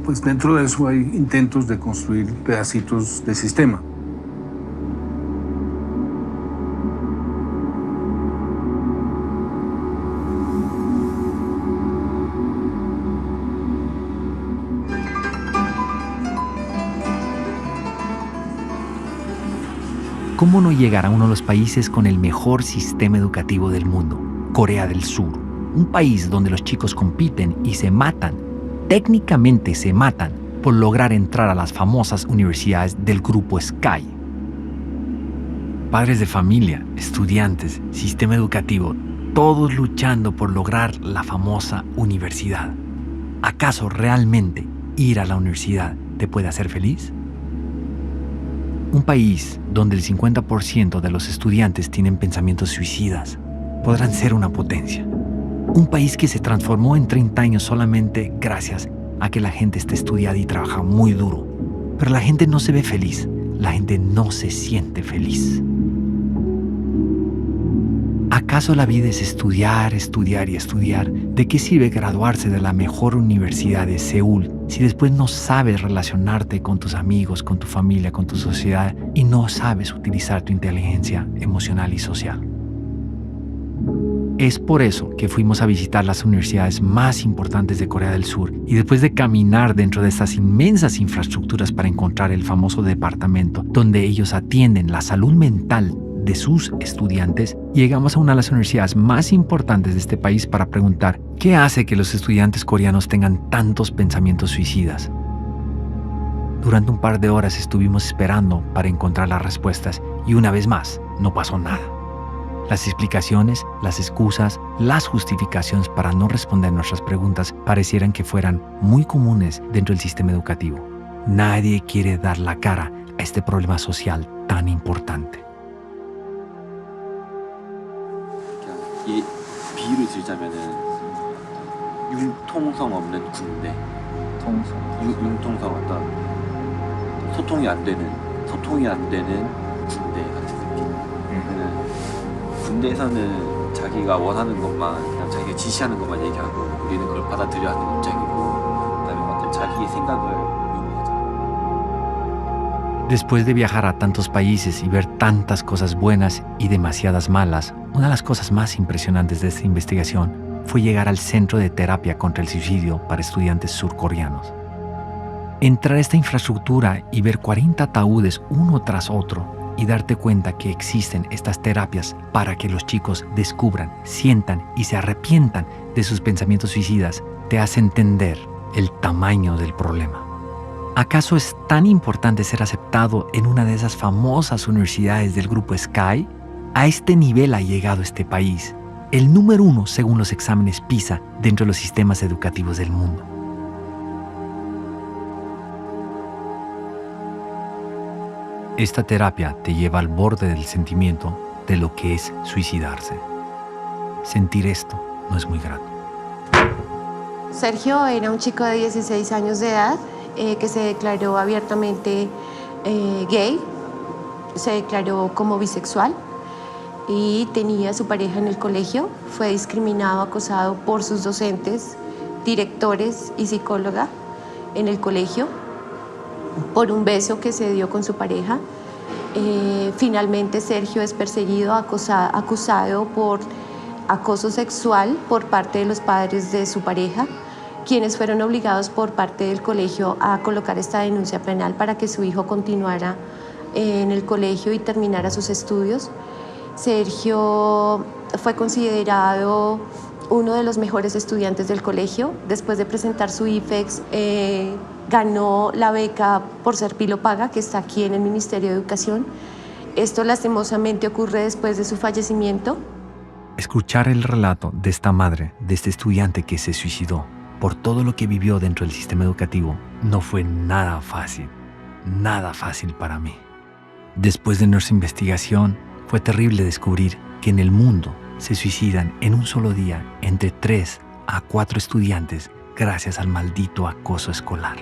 pues dentro de eso hay intentos de construir pedacitos de sistema. ¿Cómo no llegar a uno de los países con el mejor sistema educativo del mundo? Corea del Sur. Un país donde los chicos compiten y se matan, técnicamente se matan, por lograr entrar a las famosas universidades del grupo Sky. Padres de familia, estudiantes, sistema educativo, todos luchando por lograr la famosa universidad. ¿Acaso realmente ir a la universidad te puede hacer feliz? Un país donde el 50% de los estudiantes tienen pensamientos suicidas podrán ser una potencia. Un país que se transformó en 30 años solamente gracias a que la gente está estudiada y trabaja muy duro. Pero la gente no se ve feliz, la gente no se siente feliz. ¿Acaso la vida es estudiar, estudiar y estudiar? ¿De qué sirve graduarse de la mejor universidad de Seúl si después no sabes relacionarte con tus amigos, con tu familia, con tu sociedad y no sabes utilizar tu inteligencia emocional y social? Es por eso que fuimos a visitar las universidades más importantes de Corea del Sur y después de caminar dentro de estas inmensas infraestructuras para encontrar el famoso departamento donde ellos atienden la salud mental de sus estudiantes, llegamos a una de las universidades más importantes de este país para preguntar qué hace que los estudiantes coreanos tengan tantos pensamientos suicidas. Durante un par de horas estuvimos esperando para encontrar las respuestas y una vez más no pasó nada. Las explicaciones, las excusas, las justificaciones para no responder nuestras preguntas parecieran que fueran muy comunes dentro del sistema educativo. Nadie quiere dar la cara a este problema social tan importante. 이 비유를 들자면은 융통성 없는 군대, 융통성 어떤 소통이 안 되는 군대 같은 느낌. 군대에서는 자기가 원하는 것만 그냥 자기가 지시하는 것만 얘기하고 우리는 그걸 받아들여야 하는 입장이고 그다음에 어떤 자기의 생각을 Después de viajar a tantos países y ver tantas cosas buenas y demasiadas malas, una de las cosas más impresionantes de esta investigación fue llegar al Centro de Terapia contra el Suicidio para Estudiantes Surcoreanos. Entrar a esta infraestructura y ver 40 ataúdes uno tras otro y darte cuenta que existen estas terapias para que los chicos descubran, sientan y se arrepientan de sus pensamientos suicidas te hace entender el tamaño del problema. ¿Acaso es tan importante ser aceptado en una de esas famosas universidades del grupo Sky? A este nivel ha llegado este país, el número 1 según los exámenes PISA dentro de los sistemas educativos del mundo. Esta terapia te lleva al borde del sentimiento de lo que es suicidarse. Sentir esto no es muy grato. Sergio era un chico de 16 años de edad que se declaró abiertamente gay, se declaró como bisexual y tenía a su pareja en el colegio. Fue discriminado, acosado por sus docentes, directores y psicóloga en el colegio por un beso que se dio con su pareja. Finalmente Sergio es perseguido, acusado por acoso sexual por parte de los padres de su pareja, quienes fueron obligados por parte del colegio a colocar esta denuncia penal para que su hijo continuara en el colegio y terminara sus estudios. Sergio fue considerado uno de los mejores estudiantes del colegio. Después de presentar su IFEX, ganó la beca por ser Pilopaga, que está aquí en el Ministerio de Educación. Esto lastimosamente ocurre después de su fallecimiento. Escuchar el relato de esta madre, de este estudiante que se suicidó por todo lo que vivió dentro del sistema educativo, no fue nada fácil para mí. Después de nuestra investigación, fue terrible descubrir que en el mundo se suicidan en un solo día entre 3 a 4 estudiantes gracias al maldito acoso escolar.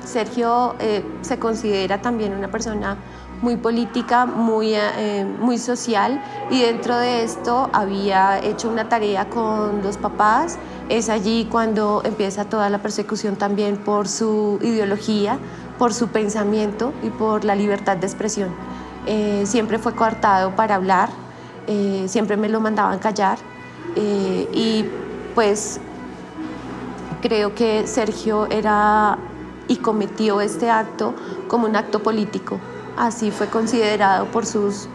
Sergio se considera también una persona muy política, muy social, y dentro de esto había hecho una tarea con los papás. Es allí cuando empieza toda la persecución también por su ideología, por su pensamiento y por la libertad de expresión. Siempre fue coartado para hablar, siempre me lo mandaban callar y pues creo que Sergio era y cometió este acto como un acto político. Así fue considerado por sus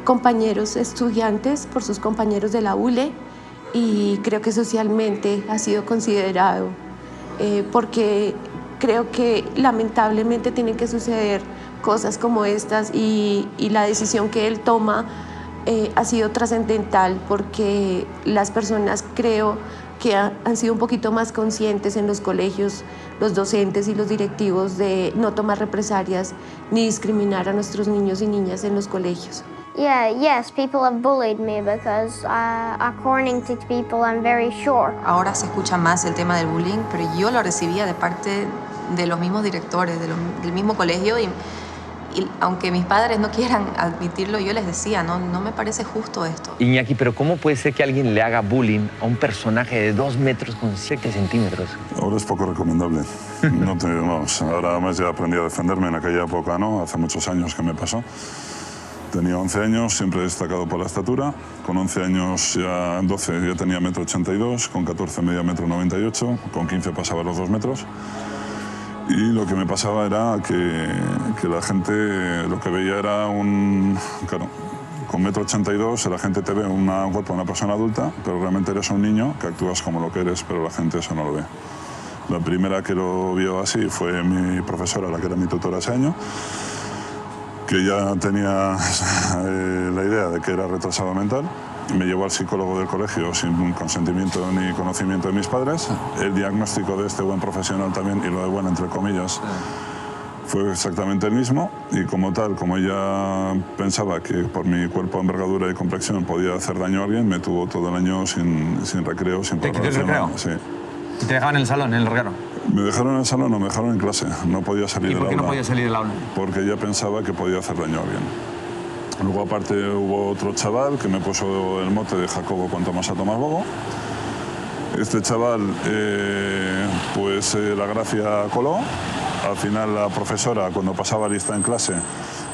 compañeros estudiantes, por sus compañeros de la ULE, y creo que socialmente ha sido considerado porque creo que lamentablemente tienen que suceder cosas como estas y la decisión que él toma ha sido trascendental porque las personas creo que han sido un poquito más conscientes en los colegios, los docentes y los directivos de no tomar represalias ni discriminar a nuestros niños y niñas en los colegios. Yes, people have bullied me because according to people I'm very short. Ahora se escucha más el tema del bullying, pero yo lo recibía de parte de los mismos directores, del mismo colegio y aunque mis padres no quieran admitirlo, yo les decía, no me parece justo esto. Iñaki, pero ¿cómo puede ser que alguien le haga bullying a un personaje de 2 metros con 7 centímetros? Ahora es poco recomendable. Vamos, ahora además ya aprendí a defenderme, en aquella época no, hace muchos años que me pasó. Tenía 11 años, siempre he destacado por la estatura. Con 11 años, ya 12 ya tenía 1,82 m, con 14 medía 1,98 m, con 15 pasaba los 2 metros. Y lo que me pasaba era que la gente lo que veía era claro, con 1,82 m la gente te ve un cuerpo de una persona adulta, pero realmente eres un niño que actúas como lo que eres, pero la gente eso no lo ve. La primera que lo vio así fue mi profesora, la que era mi tutora ese año, que ya tenía la idea de que era retrasado mental. Me llevó al psicólogo del colegio sin consentimiento ni conocimiento de mis padres. El diagnóstico de este buen profesional también, y lo de bueno entre comillas, fue exactamente el mismo. Y como tal, como ella pensaba que por mi cuerpo, envergadura y complexión podía hacer daño a alguien, me tuvo todo el año sin recreo, sin poder recreo? Sí. ¿Y te dejaban en el salón, en el recreo? Me dejaron en el salón, no me dejaron en clase. No podía salir del aula. ¿Y por qué no podía salir del aula? Porque ya pensaba que podía hacer daño a alguien. Luego, aparte, hubo otro chaval que me puso el mote de Jacobo cuanto más a Tomás Bogo. Este chaval, la gracia coló. Al final, la profesora, cuando pasaba lista en clase,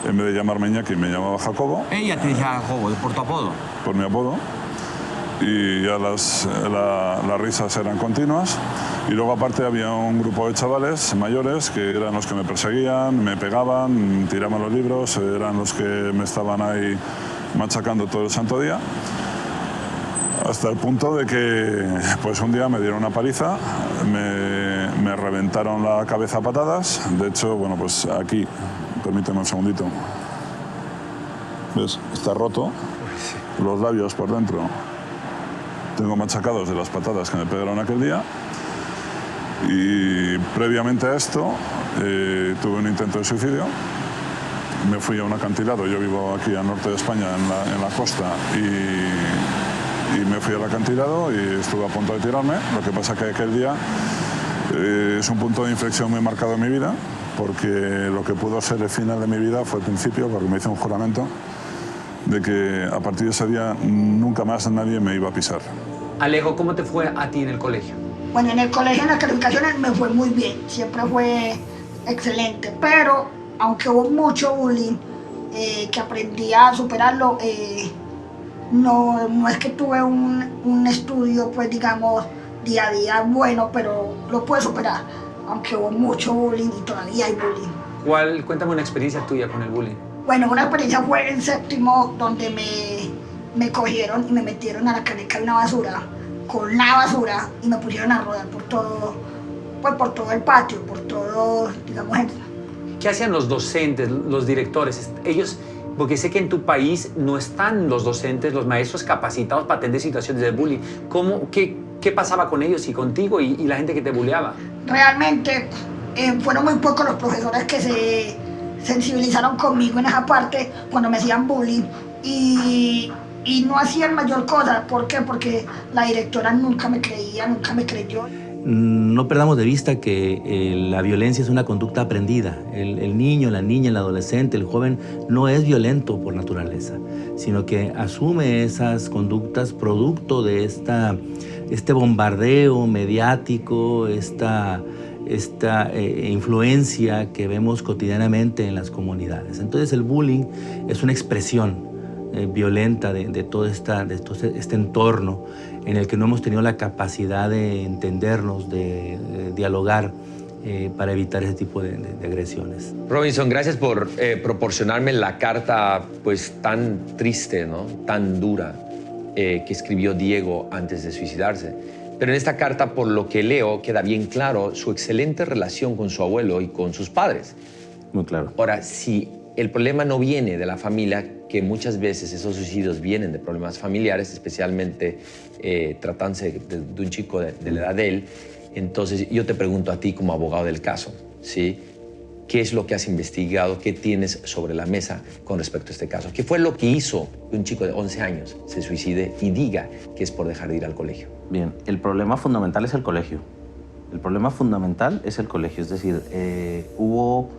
en vez de llamarme Iñaki, me llamaba Jacobo. Ella te decía Jacobo, por tu apodo. Por mi apodo. Y ya las risas eran continuas. Y luego, aparte, había un grupo de chavales mayores que eran los que me perseguían, me pegaban, tiraban los libros, eran los que me estaban ahí machacando todo el santo día. Hasta el punto de que pues un día me dieron una paliza, me reventaron la cabeza a patadas. De hecho, bueno, pues aquí, permíteme un segundito. ¿Ves? Está roto, los labios por dentro. Tengo machacados de las patadas que me pegaron aquel día. Y previamente a esto, tuve un intento de suicidio. Me fui a un acantilado, yo vivo aquí al norte de España, en la costa, y me fui al acantilado y estuve a punto de tirarme. Lo que pasa que aquel día es un punto de inflexión muy marcado en mi vida, porque lo que pudo ser el final de mi vida fue el principio, porque me hice un juramento de que a partir de ese día nunca más nadie me iba a pisar. Alejo, ¿cómo te fue a ti en el colegio? Bueno, en el colegio, en las calificaciones me fue muy bien, siempre fue excelente, pero aunque hubo mucho bullying, que aprendí a superarlo, no es que tuve un estudio, pues digamos, día a día bueno, pero lo pude superar, aunque hubo mucho bullying y todavía hay bullying. Cuéntame una experiencia tuya con el bullying. Bueno, una experiencia fue en séptimo, donde me cogieron y me metieron a la caneca de una basura, con la basura, y me pusieron a rodar por todo el patio, por todo, digamos, ¿Qué hacían los docentes, los directores? Ellos, porque sé que en tu país no están los docentes, los maestros capacitados para atender situaciones de bullying. ¿Qué pasaba con ellos y contigo y la gente que te bulleaba? Realmente fueron muy pocos los profesores que se sensibilizaron conmigo en esa parte cuando me hacían bullying y no hacían mayor cosa. ¿Por qué? Porque la directora nunca me creía, nunca me creyó. No perdamos de vista que la violencia es una conducta aprendida. El niño, la niña, el adolescente, el joven no es violento por naturaleza, sino que asume esas conductas producto de este bombardeo mediático, esta influencia que vemos cotidianamente en las comunidades. Entonces el bullying es una expresión violenta de todo este entorno en el que no hemos tenido la capacidad de entendernos, de dialogar para evitar ese tipo de agresiones. Robinson, gracias por proporcionarme la carta pues tan triste, ¿no? Tan dura que escribió Diego antes de suicidarse. Pero en esta carta, por lo que leo, queda bien claro su excelente relación con su abuelo y con sus padres. Muy claro. Ahora, si el problema no viene de la familia, que muchas veces esos suicidios vienen de problemas familiares, especialmente tratándose de un chico de la edad de él, entonces yo te pregunto a ti como abogado del caso, ¿sí? ¿Qué es lo que has investigado? ¿Qué tienes sobre la mesa con respecto a este caso? ¿Qué fue lo que hizo que un chico de 11 años se suicide y diga que es por dejar de ir al colegio? Bien, el problema fundamental es el colegio. El problema fundamental es el colegio, es decir, hubo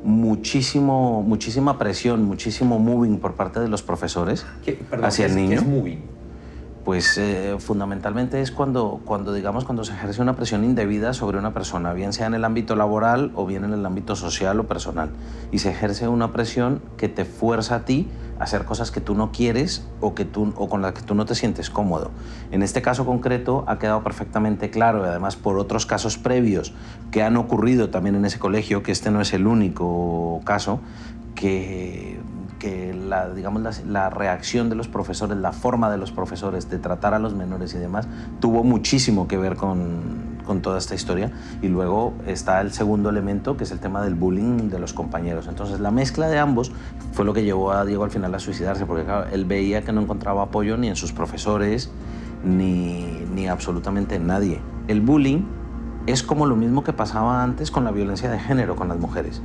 muchísima presión, muchísimo moving por parte de los profesores hacia el niño. ¿Qué es moving? Pues fundamentalmente es cuando se ejerce una presión indebida sobre una persona, bien sea en el ámbito laboral o bien en el ámbito social o personal. Y se ejerce una presión que te fuerza a ti a hacer cosas que tú no quieres o con las que tú no te sientes cómodo. En este caso concreto ha quedado perfectamente claro, y además por otros casos previos que han ocurrido también en ese colegio, que este no es el único caso, que la reacción de los profesores, la forma de los profesores de tratar a los menores y demás, tuvo muchísimo que ver con toda esta historia. Y luego está el segundo elemento, que es el tema del bullying de los compañeros. Entonces la mezcla de ambos fue lo que llevó a Diego al final a suicidarse, porque claro, él veía que no encontraba apoyo ni en sus profesores ni absolutamente en nadie. El bullying es como lo mismo que pasaba antes con la violencia de género con las mujeres.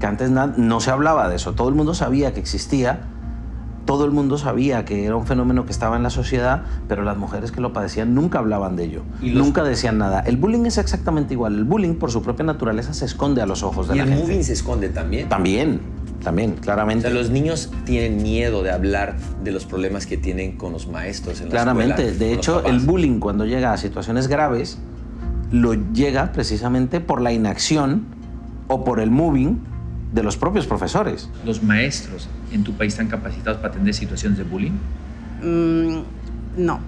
Que antes no se hablaba de eso, todo el mundo sabía que existía, todo el mundo sabía que era un fenómeno que estaba en la sociedad, pero las mujeres que lo padecían nunca hablaban de ello, nunca decían nada. El bullying es exactamente igual. El bullying, por su propia naturaleza, se esconde a los ojos de la gente. ¿Y el mobbing se esconde también? También, claramente. O sea, los niños tienen miedo de hablar de los problemas que tienen con los maestros en la Claramente. escuela. De hecho, el bullying, cuando llega a situaciones graves, lo llega precisamente por la inacción o por el mobbing de los propios profesores. ¿Los maestros en tu país están capacitados para atender situaciones de bullying? No.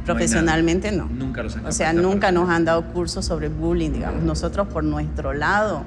Profesionalmente no. Nunca los han O sea, nunca nos han dado cursos sobre bullying, digamos. Nosotros por nuestro lado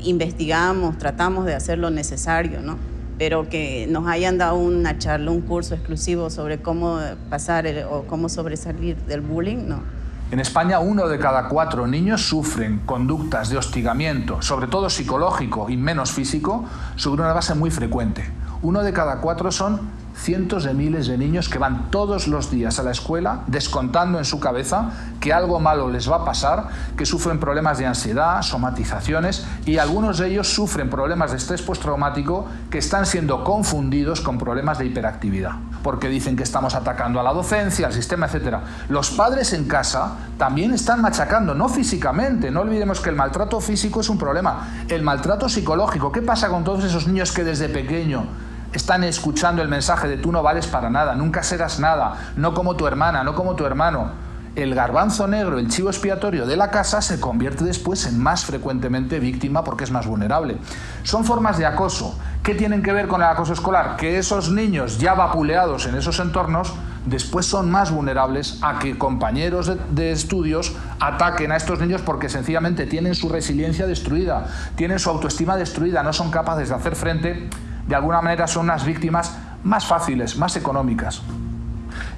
investigamos, tratamos de hacer lo necesario, ¿no? Pero que nos hayan dado una charla, un curso exclusivo sobre cómo pasar o cómo sobresalir del bullying, no. En España, 1 de cada 4 niños sufren conductas de hostigamiento, sobre todo psicológico y menos físico, sobre una base muy frecuente. 1 de cada 4 son cientos de miles de niños que van todos los días a la escuela descontando en su cabeza que algo malo les va a pasar, que sufren problemas de ansiedad, somatizaciones, y algunos de ellos sufren problemas de estrés postraumático que están siendo confundidos con problemas de hiperactividad, porque dicen que estamos atacando a la docencia, al sistema, etc. Los padres en casa también están machacando, no físicamente, no olvidemos que el maltrato físico es un problema, el maltrato psicológico. ¿Qué pasa con todos esos niños que desde pequeño están escuchando el mensaje de tú no vales para nada, nunca serás nada, no como tu hermana, no como tu hermano? El garbanzo negro, el chivo expiatorio de la casa, se convierte después en más frecuentemente víctima porque es más vulnerable. Son formas de acoso. ¿Qué tienen que ver con el acoso escolar? Que esos niños ya vapuleados en esos entornos después son más vulnerables a que compañeros de estudios ataquen a estos niños porque sencillamente tienen su resiliencia destruida, tienen su autoestima destruida, no son capaces de hacer frente. De alguna manera son unas víctimas más fáciles, más económicas.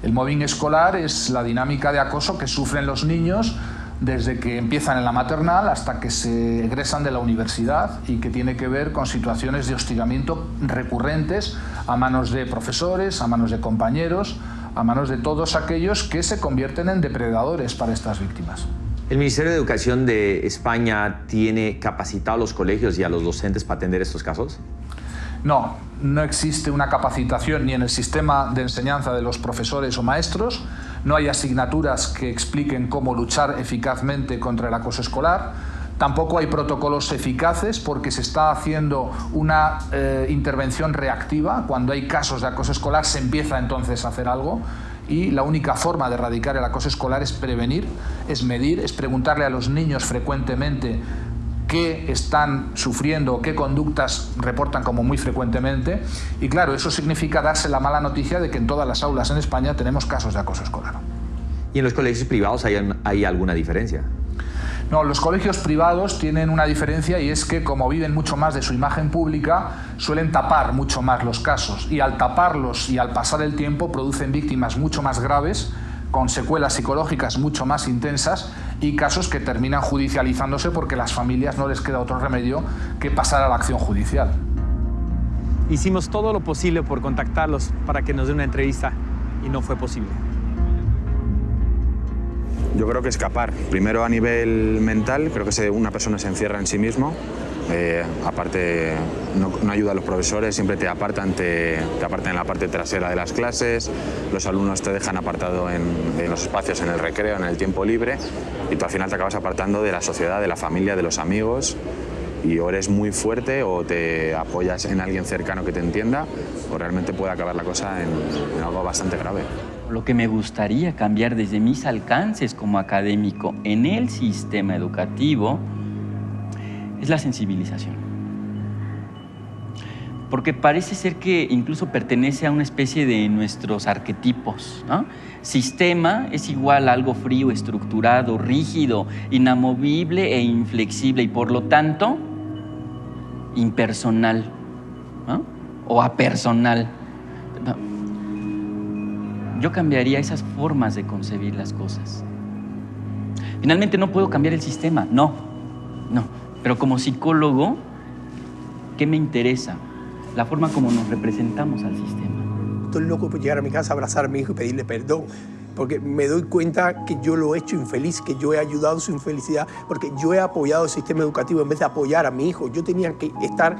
El mobbing escolar es la dinámica de acoso que sufren los niños desde que empiezan en la maternal hasta que se egresan de la universidad y que tiene que ver con situaciones de hostigamiento recurrentes a manos de profesores, a manos de compañeros, a manos de todos aquellos que se convierten en depredadores para estas víctimas. ¿El Ministerio de Educación de España tiene capacitado a los colegios y a los docentes para atender estos casos? No, no existe una capacitación ni en el sistema de enseñanza de los profesores o maestros, no hay asignaturas que expliquen cómo luchar eficazmente contra el acoso escolar, tampoco hay protocolos eficaces porque se está haciendo una intervención reactiva. Cuando hay casos de acoso escolar se empieza entonces a hacer algo y la única forma de erradicar el acoso escolar es prevenir, es medir, es preguntarle a los niños frecuentemente qué están sufriendo, qué conductas reportan como muy frecuentemente. Y claro, eso significa darse la mala noticia de que en todas las aulas en España tenemos casos de acoso escolar. ¿Y en los colegios privados hay alguna diferencia? No, los colegios privados tienen una diferencia y es que como viven mucho más de su imagen pública, suelen tapar mucho más los casos y al taparlos y al pasar el tiempo producen víctimas mucho más graves, con secuelas psicológicas mucho más intensas y casos que terminan judicializándose porque a las familias no les queda otro remedio que pasar a la acción judicial. Hicimos todo lo posible por contactarlos para que nos den una entrevista y no fue posible. Yo creo que escapar. Primero a nivel mental, creo que una persona se encierra en sí mismo. Aparte, no ayuda a los profesores, siempre te apartan en la parte trasera de las clases, los alumnos te dejan apartado en los espacios, en el recreo, en el tiempo libre, y tú al final te acabas apartando de la sociedad, de la familia, de los amigos, y o eres muy fuerte o te apoyas en alguien cercano que te entienda, o realmente puede acabar la cosa en algo bastante grave. Lo que me gustaría cambiar desde mis alcances como académico en el sistema educativo es la sensibilización. Porque parece ser que incluso pertenece a una especie de nuestros arquetipos, ¿no? Sistema es igual a algo frío, estructurado, rígido, inamovible e inflexible y por lo tanto impersonal, ¿no? O apersonal. Yo cambiaría esas formas de concebir las cosas. Finalmente no puedo cambiar el sistema, no. Pero como psicólogo, ¿qué me interesa? La forma como nos representamos al sistema. Estoy loco por llegar a mi casa, abrazar a mi hijo y pedirle perdón, porque me doy cuenta que yo lo he hecho infeliz, que yo he ayudado su infelicidad, porque yo he apoyado el sistema educativo en vez de apoyar a mi hijo. Yo tenía que estar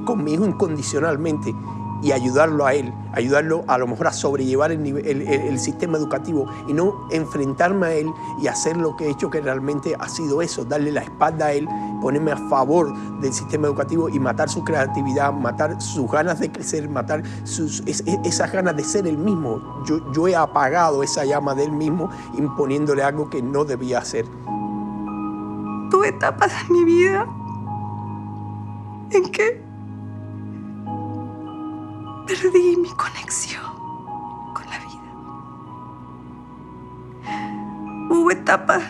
con mi hijo incondicionalmente y ayudarlo a él, ayudarlo a lo mejor a sobrellevar el sistema educativo y no enfrentarme a él y hacer lo que he hecho, que realmente ha sido eso, darle la espalda a él, ponerme a favor del sistema educativo y matar su creatividad, matar sus ganas de crecer, matar esas ganas de ser él mismo. Yo he apagado esa llama de él mismo imponiéndole algo que no debía hacer. Tuve etapas en mi vida en que perdí mi conexión con la vida. Hubo etapas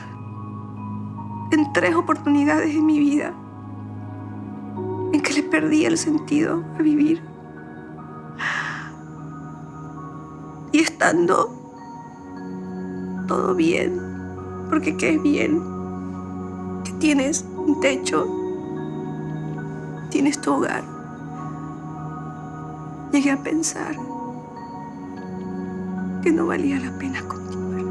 en 3 oportunidades en mi vida en que le perdí el sentido a vivir. Y estando todo bien, porque ¿qué es bien? Que tienes un techo, tienes tu hogar. Llegué a pensar que no valía la pena continuar.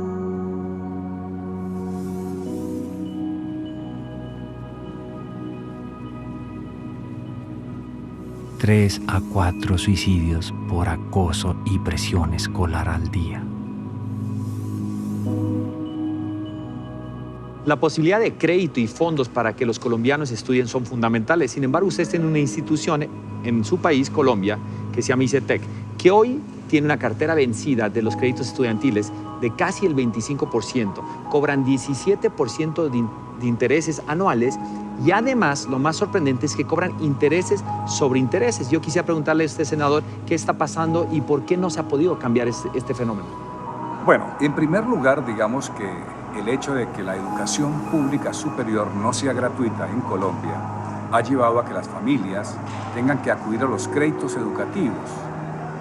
3 a 4 suicidios por acoso y presión escolar al día. La posibilidad de crédito y fondos para que los colombianos estudien son fundamentales. Sin embargo, usted está en una institución en su país, Colombia, que se llama ICETEC, que hoy tiene una cartera vencida de los créditos estudiantiles de casi el 25%. Cobran 17% de intereses anuales y además lo más sorprendente es que cobran intereses sobre intereses. Yo quisiera preguntarle a usted, senador, qué está pasando y por qué no se ha podido cambiar este fenómeno. Bueno, en primer lugar, digamos que el hecho de que la educación pública superior no sea gratuita en Colombia ha llevado a que las familias tengan que acudir a los créditos educativos.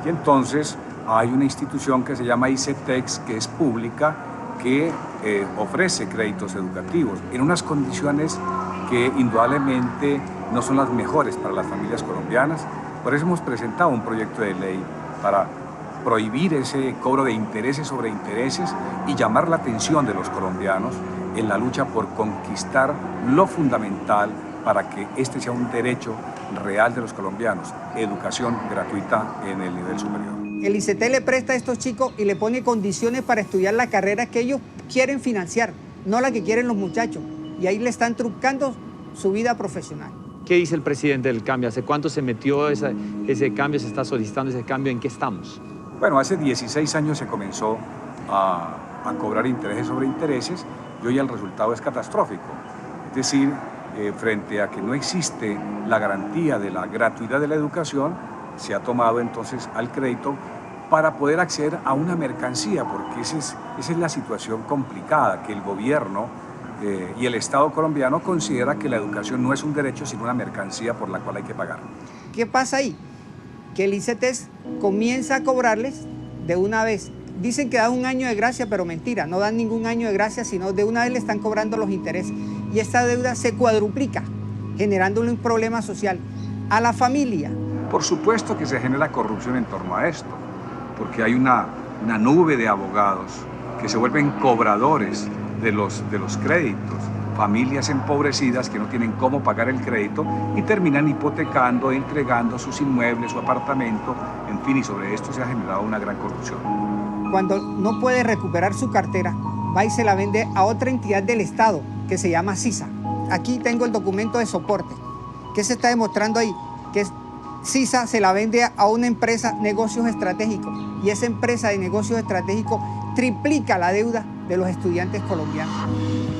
Y entonces hay una institución que se llama ICETEX, que es pública, que ofrece créditos educativos en unas condiciones que indudablemente no son las mejores para las familias colombianas. Por eso hemos presentado un proyecto de ley para prohibir ese cobro de intereses sobre intereses y llamar la atención de los colombianos en la lucha por conquistar lo fundamental para que este sea un derecho real de los colombianos, educación gratuita en el nivel superior. El ICETEC le presta a estos chicos y le pone condiciones para estudiar la carrera que ellos quieren financiar, no la que quieren los muchachos. Y ahí le están truncando su vida profesional. ¿Qué dice el presidente del cambio? ¿Hace cuánto se metió ese cambio? ¿Se está solicitando ese cambio? ¿En qué estamos? Bueno, hace 16 años se comenzó a cobrar intereses sobre intereses y hoy el resultado es catastrófico. Es decir, frente a que no existe la garantía de la gratuidad de la educación, se ha tomado entonces al crédito para poder acceder a una mercancía, porque esa es la situación complicada, que el gobierno y el Estado colombiano considera que la educación no es un derecho, sino una mercancía por la cual hay que pagar. ¿Qué pasa ahí? Que el ICETEX comienza a cobrarles de una vez. Dicen que dan un año de gracia, pero mentira, no dan ningún año de gracia, sino de una vez le están cobrando los intereses. Y esta deuda se cuadruplica, generándole un problema social a la familia. Por supuesto que se genera corrupción en torno a esto, porque hay una nube de abogados que se vuelven cobradores de los créditos, familias empobrecidas que no tienen cómo pagar el crédito y terminan hipotecando, entregando sus inmuebles, su apartamento, en fin, y sobre esto se ha generado una gran corrupción. Cuando no puede recuperar su cartera, va y se la vende a otra entidad del Estado que se llama CISA. Aquí tengo el documento de soporte. ¿Qué se está demostrando ahí? Que CISA se la vende a una empresa negocios estratégicos y esa empresa de negocios estratégicos triplica la deuda de los estudiantes colombianos.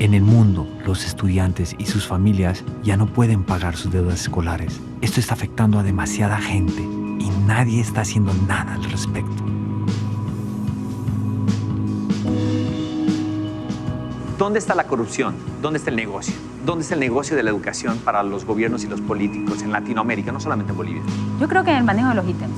En el mundo, los estudiantes y sus familias ya no pueden pagar sus deudas escolares. Esto está afectando a demasiada gente y nadie está haciendo nada al respecto. ¿Dónde está la corrupción? ¿Dónde está el negocio? ¿Dónde está el negocio de la educación para los gobiernos y los políticos en Latinoamérica, no solamente en Bolivia? Yo creo que en el manejo de los ítems.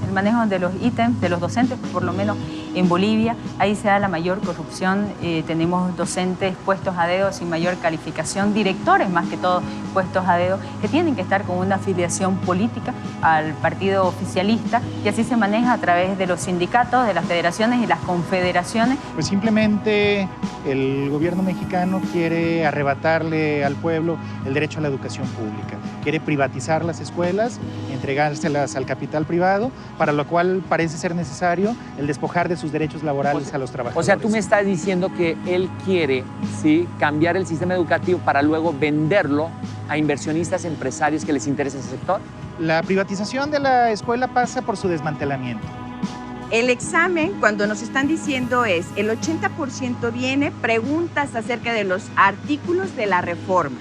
El manejo de los ítems, de los docentes, por lo menos en Bolivia, ahí se da la mayor corrupción. Tenemos docentes puestos a dedo sin mayor calificación, directores más que todo puestos a dedo, que tienen que estar con una afiliación política al partido oficialista y así se maneja a través de los sindicatos, de las federaciones y las confederaciones. Pues simplemente el gobierno mexicano quiere arrebatarle al pueblo el derecho a la educación pública. quiere privatizar las escuelas, entregárselas al capital privado, para lo cual parece ser necesario el despojar de sus derechos laborales a los trabajadores. O sea, tú me estás diciendo que él quiere, ¿sí?, cambiar el sistema educativo para luego venderlo a inversionistas, empresarios que les interesa ese sector. La privatización de la escuela pasa por su desmantelamiento. El examen, cuando nos están diciendo es, el 80% viene preguntas acerca de los artículos de la reforma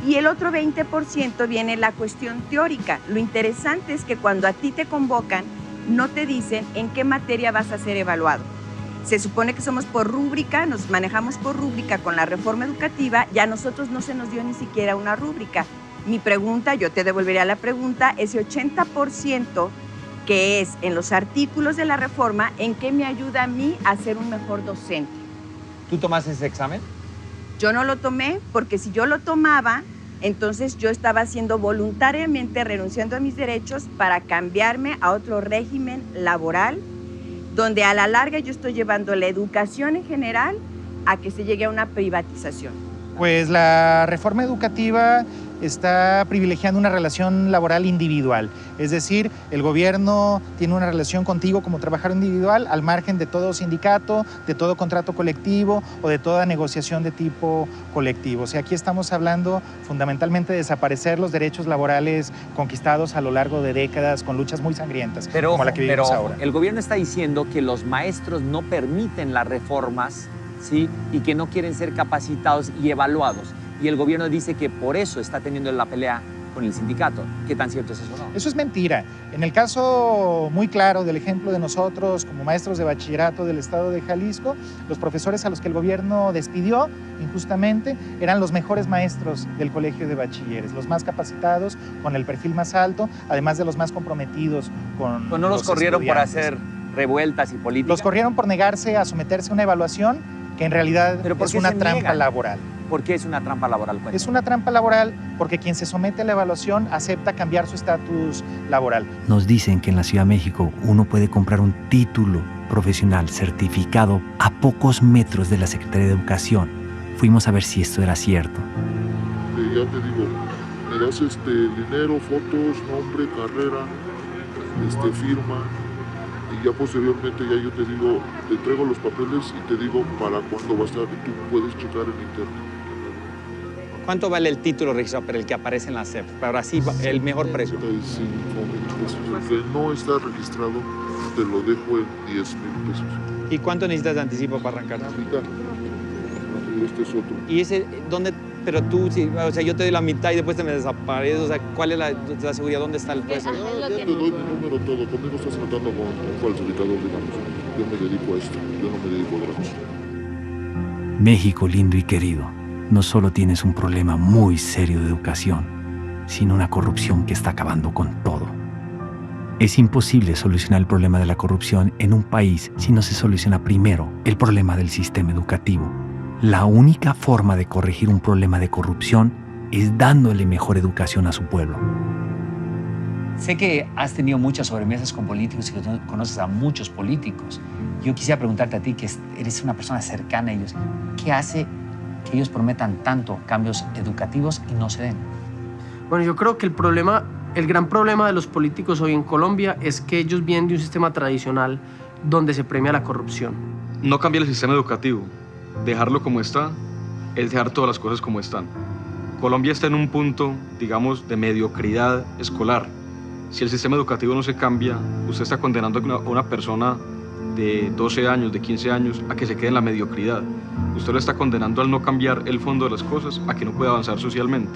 y el otro 20% viene la cuestión teórica. Lo interesante es que cuando a ti te convocan, no te dicen en qué materia vas a ser evaluado. Se supone que somos por rúbrica, nos manejamos por rúbrica con la reforma educativa, y a nosotros no se nos dio ni siquiera una rúbrica. Mi pregunta, yo te devolvería la pregunta, ese 80% que es en los artículos de la reforma, ¿en qué me ayuda a mí a ser un mejor docente? ¿Tú tomaste ese examen? Yo no lo tomé porque si yo lo tomaba, entonces yo estaba haciendo voluntariamente, renunciando a mis derechos para cambiarme a otro régimen laboral, donde a la larga yo estoy llevando la educación en general a que se llegue a una privatización. Pues la reforma educativa está privilegiando una relación laboral individual. Es decir, el gobierno tiene una relación contigo como trabajador individual al margen de todo sindicato, de todo contrato colectivo o de toda negociación de tipo colectivo. O sea, aquí estamos hablando fundamentalmente de desaparecer los derechos laborales conquistados a lo largo de décadas con luchas muy sangrientas, como la que vivimos ahora. El gobierno está diciendo que los maestros no permiten las reformas, ¿sí?, y que no quieren ser capacitados y evaluados. Y el gobierno dice que por eso está teniendo la pelea con el sindicato. ¿Qué tan cierto es eso, no? Eso es mentira. En el caso muy claro del ejemplo de nosotros como maestros de bachillerato del estado de Jalisco, los profesores a los que el gobierno despidió injustamente eran los mejores maestros del colegio de bachilleres, los más capacitados, con el perfil más alto, además de los más comprometidos con ¿No los corrieron por hacer revueltas y política? Los corrieron por negarse a someterse a una evaluación que en realidad es una trampa laboral. ¿Por qué es una trampa laboral? Cuéntame. Es una trampa laboral porque quien se somete a la evaluación acepta cambiar su estatus laboral. Nos dicen que en la Ciudad de México uno puede comprar un título profesional certificado a pocos metros de la Secretaría de Educación. Fuimos a ver si esto era cierto. Ya te digo, me das dinero, fotos, nombre, carrera, firma, y ya posteriormente ya yo te digo, te entrego los papeles y te digo para cuándo va a estar, tú puedes checar en internet. ¿Cuánto vale el título registrado para el que aparece en la SEP? Pero así el mejor precio. 35,000 pesos. El que no está registrado te lo dejo en 10,000 pesos. ¿Y cuánto necesitas de anticipo para arrancar? Mitad. Este es otro. ¿Y ese dónde? Pero tú, o sea, yo te doy la mitad y después te me desapareces. O sea, ¿cuál es la seguridad? ¿Dónde está el precio? Ya te doy mi número todo. Conmigo estás tratando con un falsificador, digamos. Yo me dedico a esto. Yo no me dedico a otra cosa. México lindo y querido, no solo tienes un problema muy serio de educación, sino una corrupción que está acabando con todo. Es imposible solucionar el problema de la corrupción en un país si no se soluciona primero el problema del sistema educativo. La única forma de corregir un problema de corrupción es dándole mejor educación a su pueblo. Sé que has tenido muchas sobremesas con políticos y que conoces a muchos políticos. Yo quisiera preguntarte a ti, que eres una persona cercana a ellos, ¿qué hace que ellos prometan tanto cambios educativos y no se den? Bueno, yo creo que el gran problema de los políticos hoy en Colombia es que ellos vienen de un sistema tradicional donde se premia la corrupción. No cambiar el sistema educativo, dejarlo como está, es dejar todas las cosas como están. Colombia está en un punto, digamos, de mediocridad escolar. Si el sistema educativo no se cambia, usted está condenando a una persona de 12 años, de 15 años, a que se quede en la mediocridad. Usted lo está condenando al no cambiar el fondo de las cosas, a que no pueda avanzar socialmente.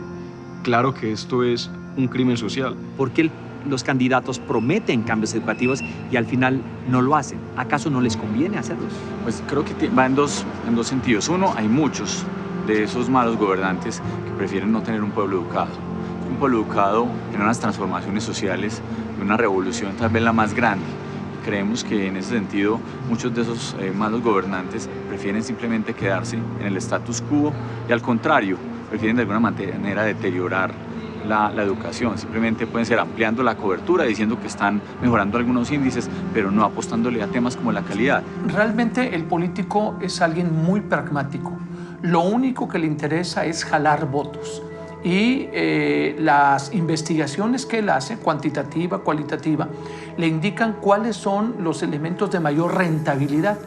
Claro que esto es un crimen social. ¿Por qué los candidatos prometen cambios educativos y al final no lo hacen? ¿Acaso no les conviene hacerlos? Pues creo que va en dos sentidos. Uno, hay muchos de esos malos gobernantes que prefieren no tener un pueblo educado. Un pueblo educado en unas transformaciones sociales, una revolución tal vez la más grande. Creemos que en ese sentido muchos de esos malos gobernantes prefieren simplemente quedarse en el status quo y al contrario, prefieren de alguna manera deteriorar la educación. Simplemente pueden ser ampliando la cobertura, diciendo que están mejorando algunos índices, pero no apostándole a temas como la calidad. Realmente el político es alguien muy pragmático. Lo único que le interesa es jalar votos. y las investigaciones que él hace, cuantitativa, cualitativa, le indican cuáles son los elementos de mayor rentabilidad.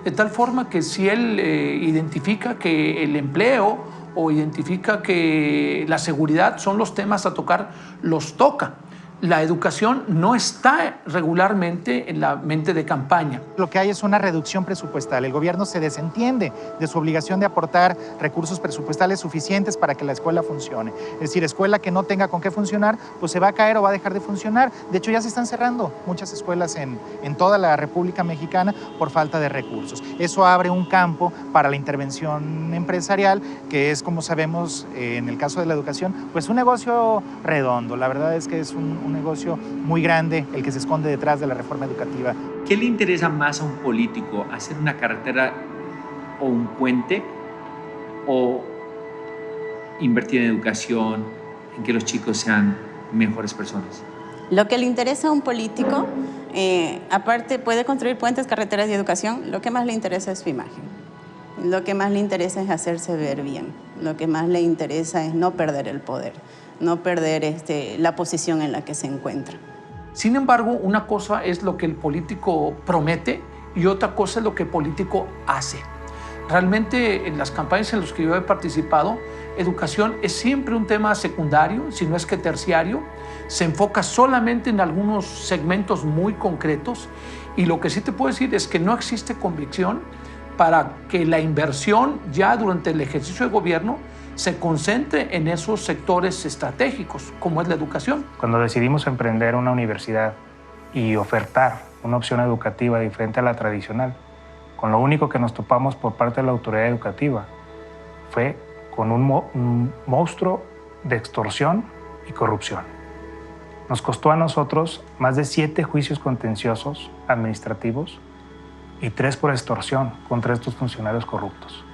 De tal forma que si él identifica que el empleo o identifica que la seguridad son los temas a tocar, los toca. La educación no está regularmente en la mente de campaña. Lo que hay es una reducción presupuestal. El gobierno se desentiende de su obligación de aportar recursos presupuestales suficientes para que la escuela funcione. Es decir, escuela que no tenga con qué funcionar, pues se va a caer o va a dejar de funcionar. De hecho, ya se están cerrando muchas escuelas en toda la República Mexicana por falta de recursos. Eso abre un campo para la intervención empresarial, que es, como sabemos, en el caso de la educación, pues un negocio redondo. La verdad es que es un negocio muy grande el que se esconde detrás de la reforma educativa. ¿Qué le interesa más a un político? ¿Hacer una carretera o un puente? ¿O invertir en educación, en que los chicos sean mejores personas? Lo que le interesa a un político, aparte puede construir puentes, carreteras y educación, lo que más le interesa es su imagen. Lo que más le interesa es hacerse ver bien. Lo que más le interesa es no perder el poder, no perder la posición en la que se encuentra. Sin embargo, una cosa es lo que el político promete y otra cosa es lo que el político hace. Realmente, en las campañas en las que yo he participado, educación es siempre un tema secundario, si no es que terciario. Se enfoca solamente en algunos segmentos muy concretos y lo que sí te puedo decir es que no existe convicción para que la inversión ya durante el ejercicio de gobierno se concentre en esos sectores estratégicos, como es la educación. Cuando decidimos emprender una universidad y ofertar una opción educativa diferente a la tradicional, con lo único que nos topamos por parte de la autoridad educativa fue con un monstruo de extorsión y corrupción. Nos costó a nosotros más de 7 juicios contenciosos administrativos y 3 por extorsión contra estos funcionarios corruptos.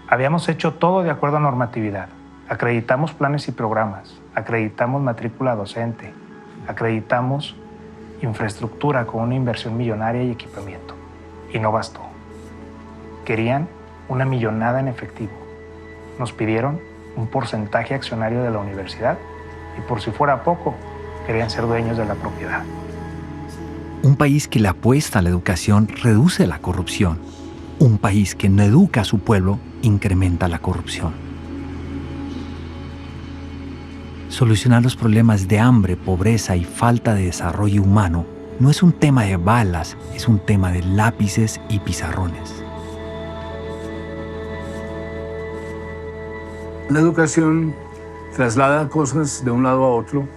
Habíamos hecho todo de acuerdo a normatividad. Acreditamos planes y programas, acreditamos matrícula docente, acreditamos infraestructura con una inversión millonaria y equipamiento. Y no bastó. Querían una millonada en efectivo. Nos pidieron un porcentaje accionario de la universidad y por si fuera poco, querían ser dueños de la propiedad. Un país que le apuesta a la educación reduce la corrupción. Un país que no educa a su pueblo incrementa la corrupción. Solucionar los problemas de hambre, pobreza y falta de desarrollo humano no es un tema de balas, es un tema de lápices y pizarrones. La educación traslada cosas de un lado a otro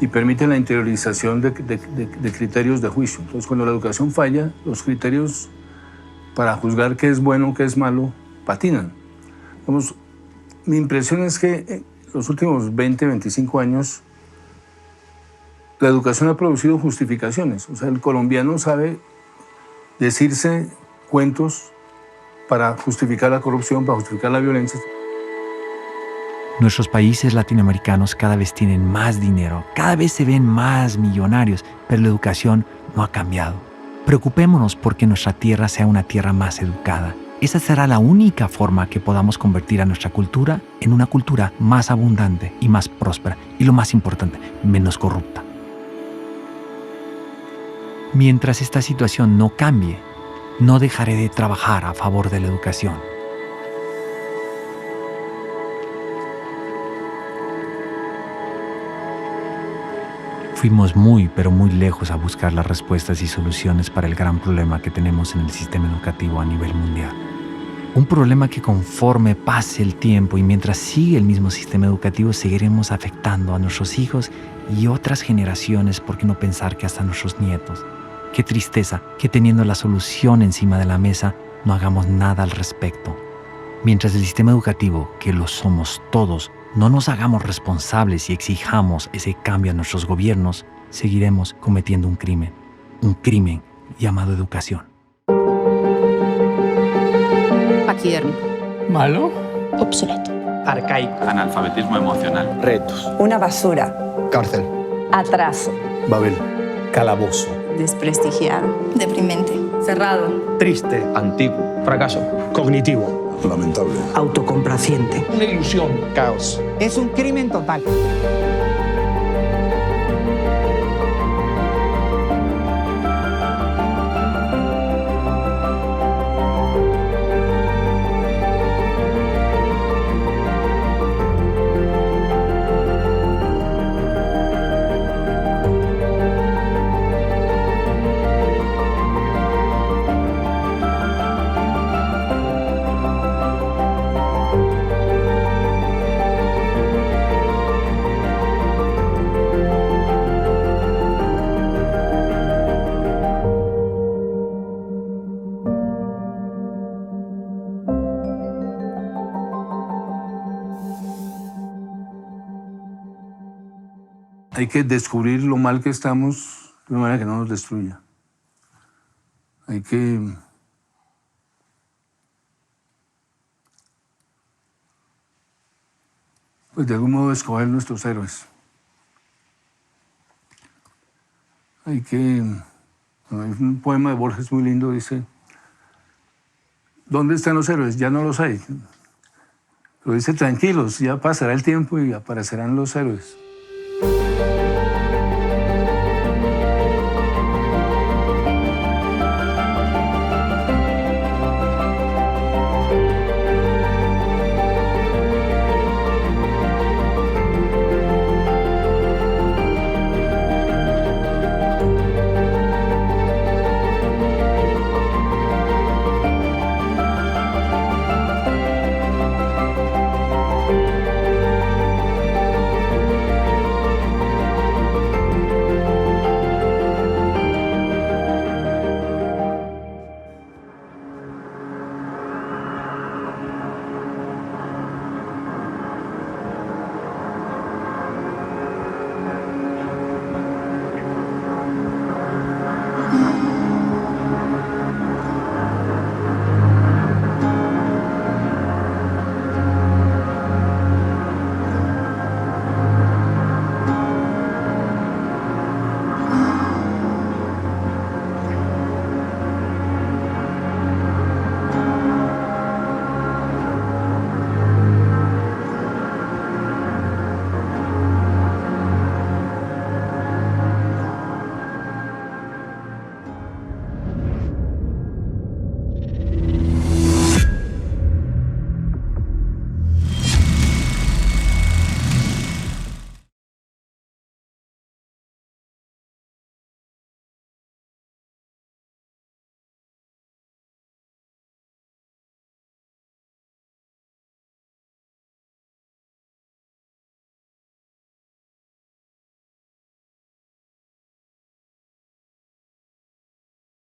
y permite la interiorización de criterios de juicio. Entonces, cuando la educación falla, los criterios para juzgar qué es bueno, qué es malo, patinan. Vamos, mi impresión es que en los últimos 20, 25 años la educación ha producido justificaciones. O sea, el colombiano sabe decirse cuentos para justificar la corrupción, para justificar la violencia. Nuestros países latinoamericanos cada vez tienen más dinero, cada vez se ven más millonarios, pero la educación no ha cambiado. Preocupémonos porque nuestra tierra sea una tierra más educada. Esa será la única forma que podamos convertir a nuestra cultura en una cultura más abundante y más próspera y, lo más importante, menos corrupta. Mientras esta situación no cambie, no dejaré de trabajar a favor de la educación. Fuimos muy, pero muy lejos a buscar las respuestas y soluciones para el gran problema que tenemos en el sistema educativo a nivel mundial. Un problema que conforme pase el tiempo y mientras sigue el mismo sistema educativo, seguiremos afectando a nuestros hijos y otras generaciones, por qué no pensar que hasta nuestros nietos. Qué tristeza que teniendo la solución encima de la mesa, no hagamos nada al respecto. Mientras el sistema educativo, que lo somos todos, no nos hagamos responsables y exijamos ese cambio a nuestros gobiernos, seguiremos cometiendo un crimen llamado educación. Paquidermo. Malo. Obsoleto. Arcaico. Analfabetismo emocional. Retos. Una basura. Cárcel. Atraso. Babel. Calabozo. Desprestigiado. Deprimente. Cerrado. Triste. Antiguo. Fracaso. Cognitivo. Lamentable. Autocomplaciente. Una ilusión. Caos. Es un crimen total. Hay que descubrir lo mal que estamos de una manera que no nos destruya. Hay que pues de algún modo escoger nuestros héroes. Hay un poema de Borges muy lindo, dice: ¿dónde están los héroes? Ya no los hay. Pero dice: tranquilos, ya pasará el tiempo y aparecerán los héroes.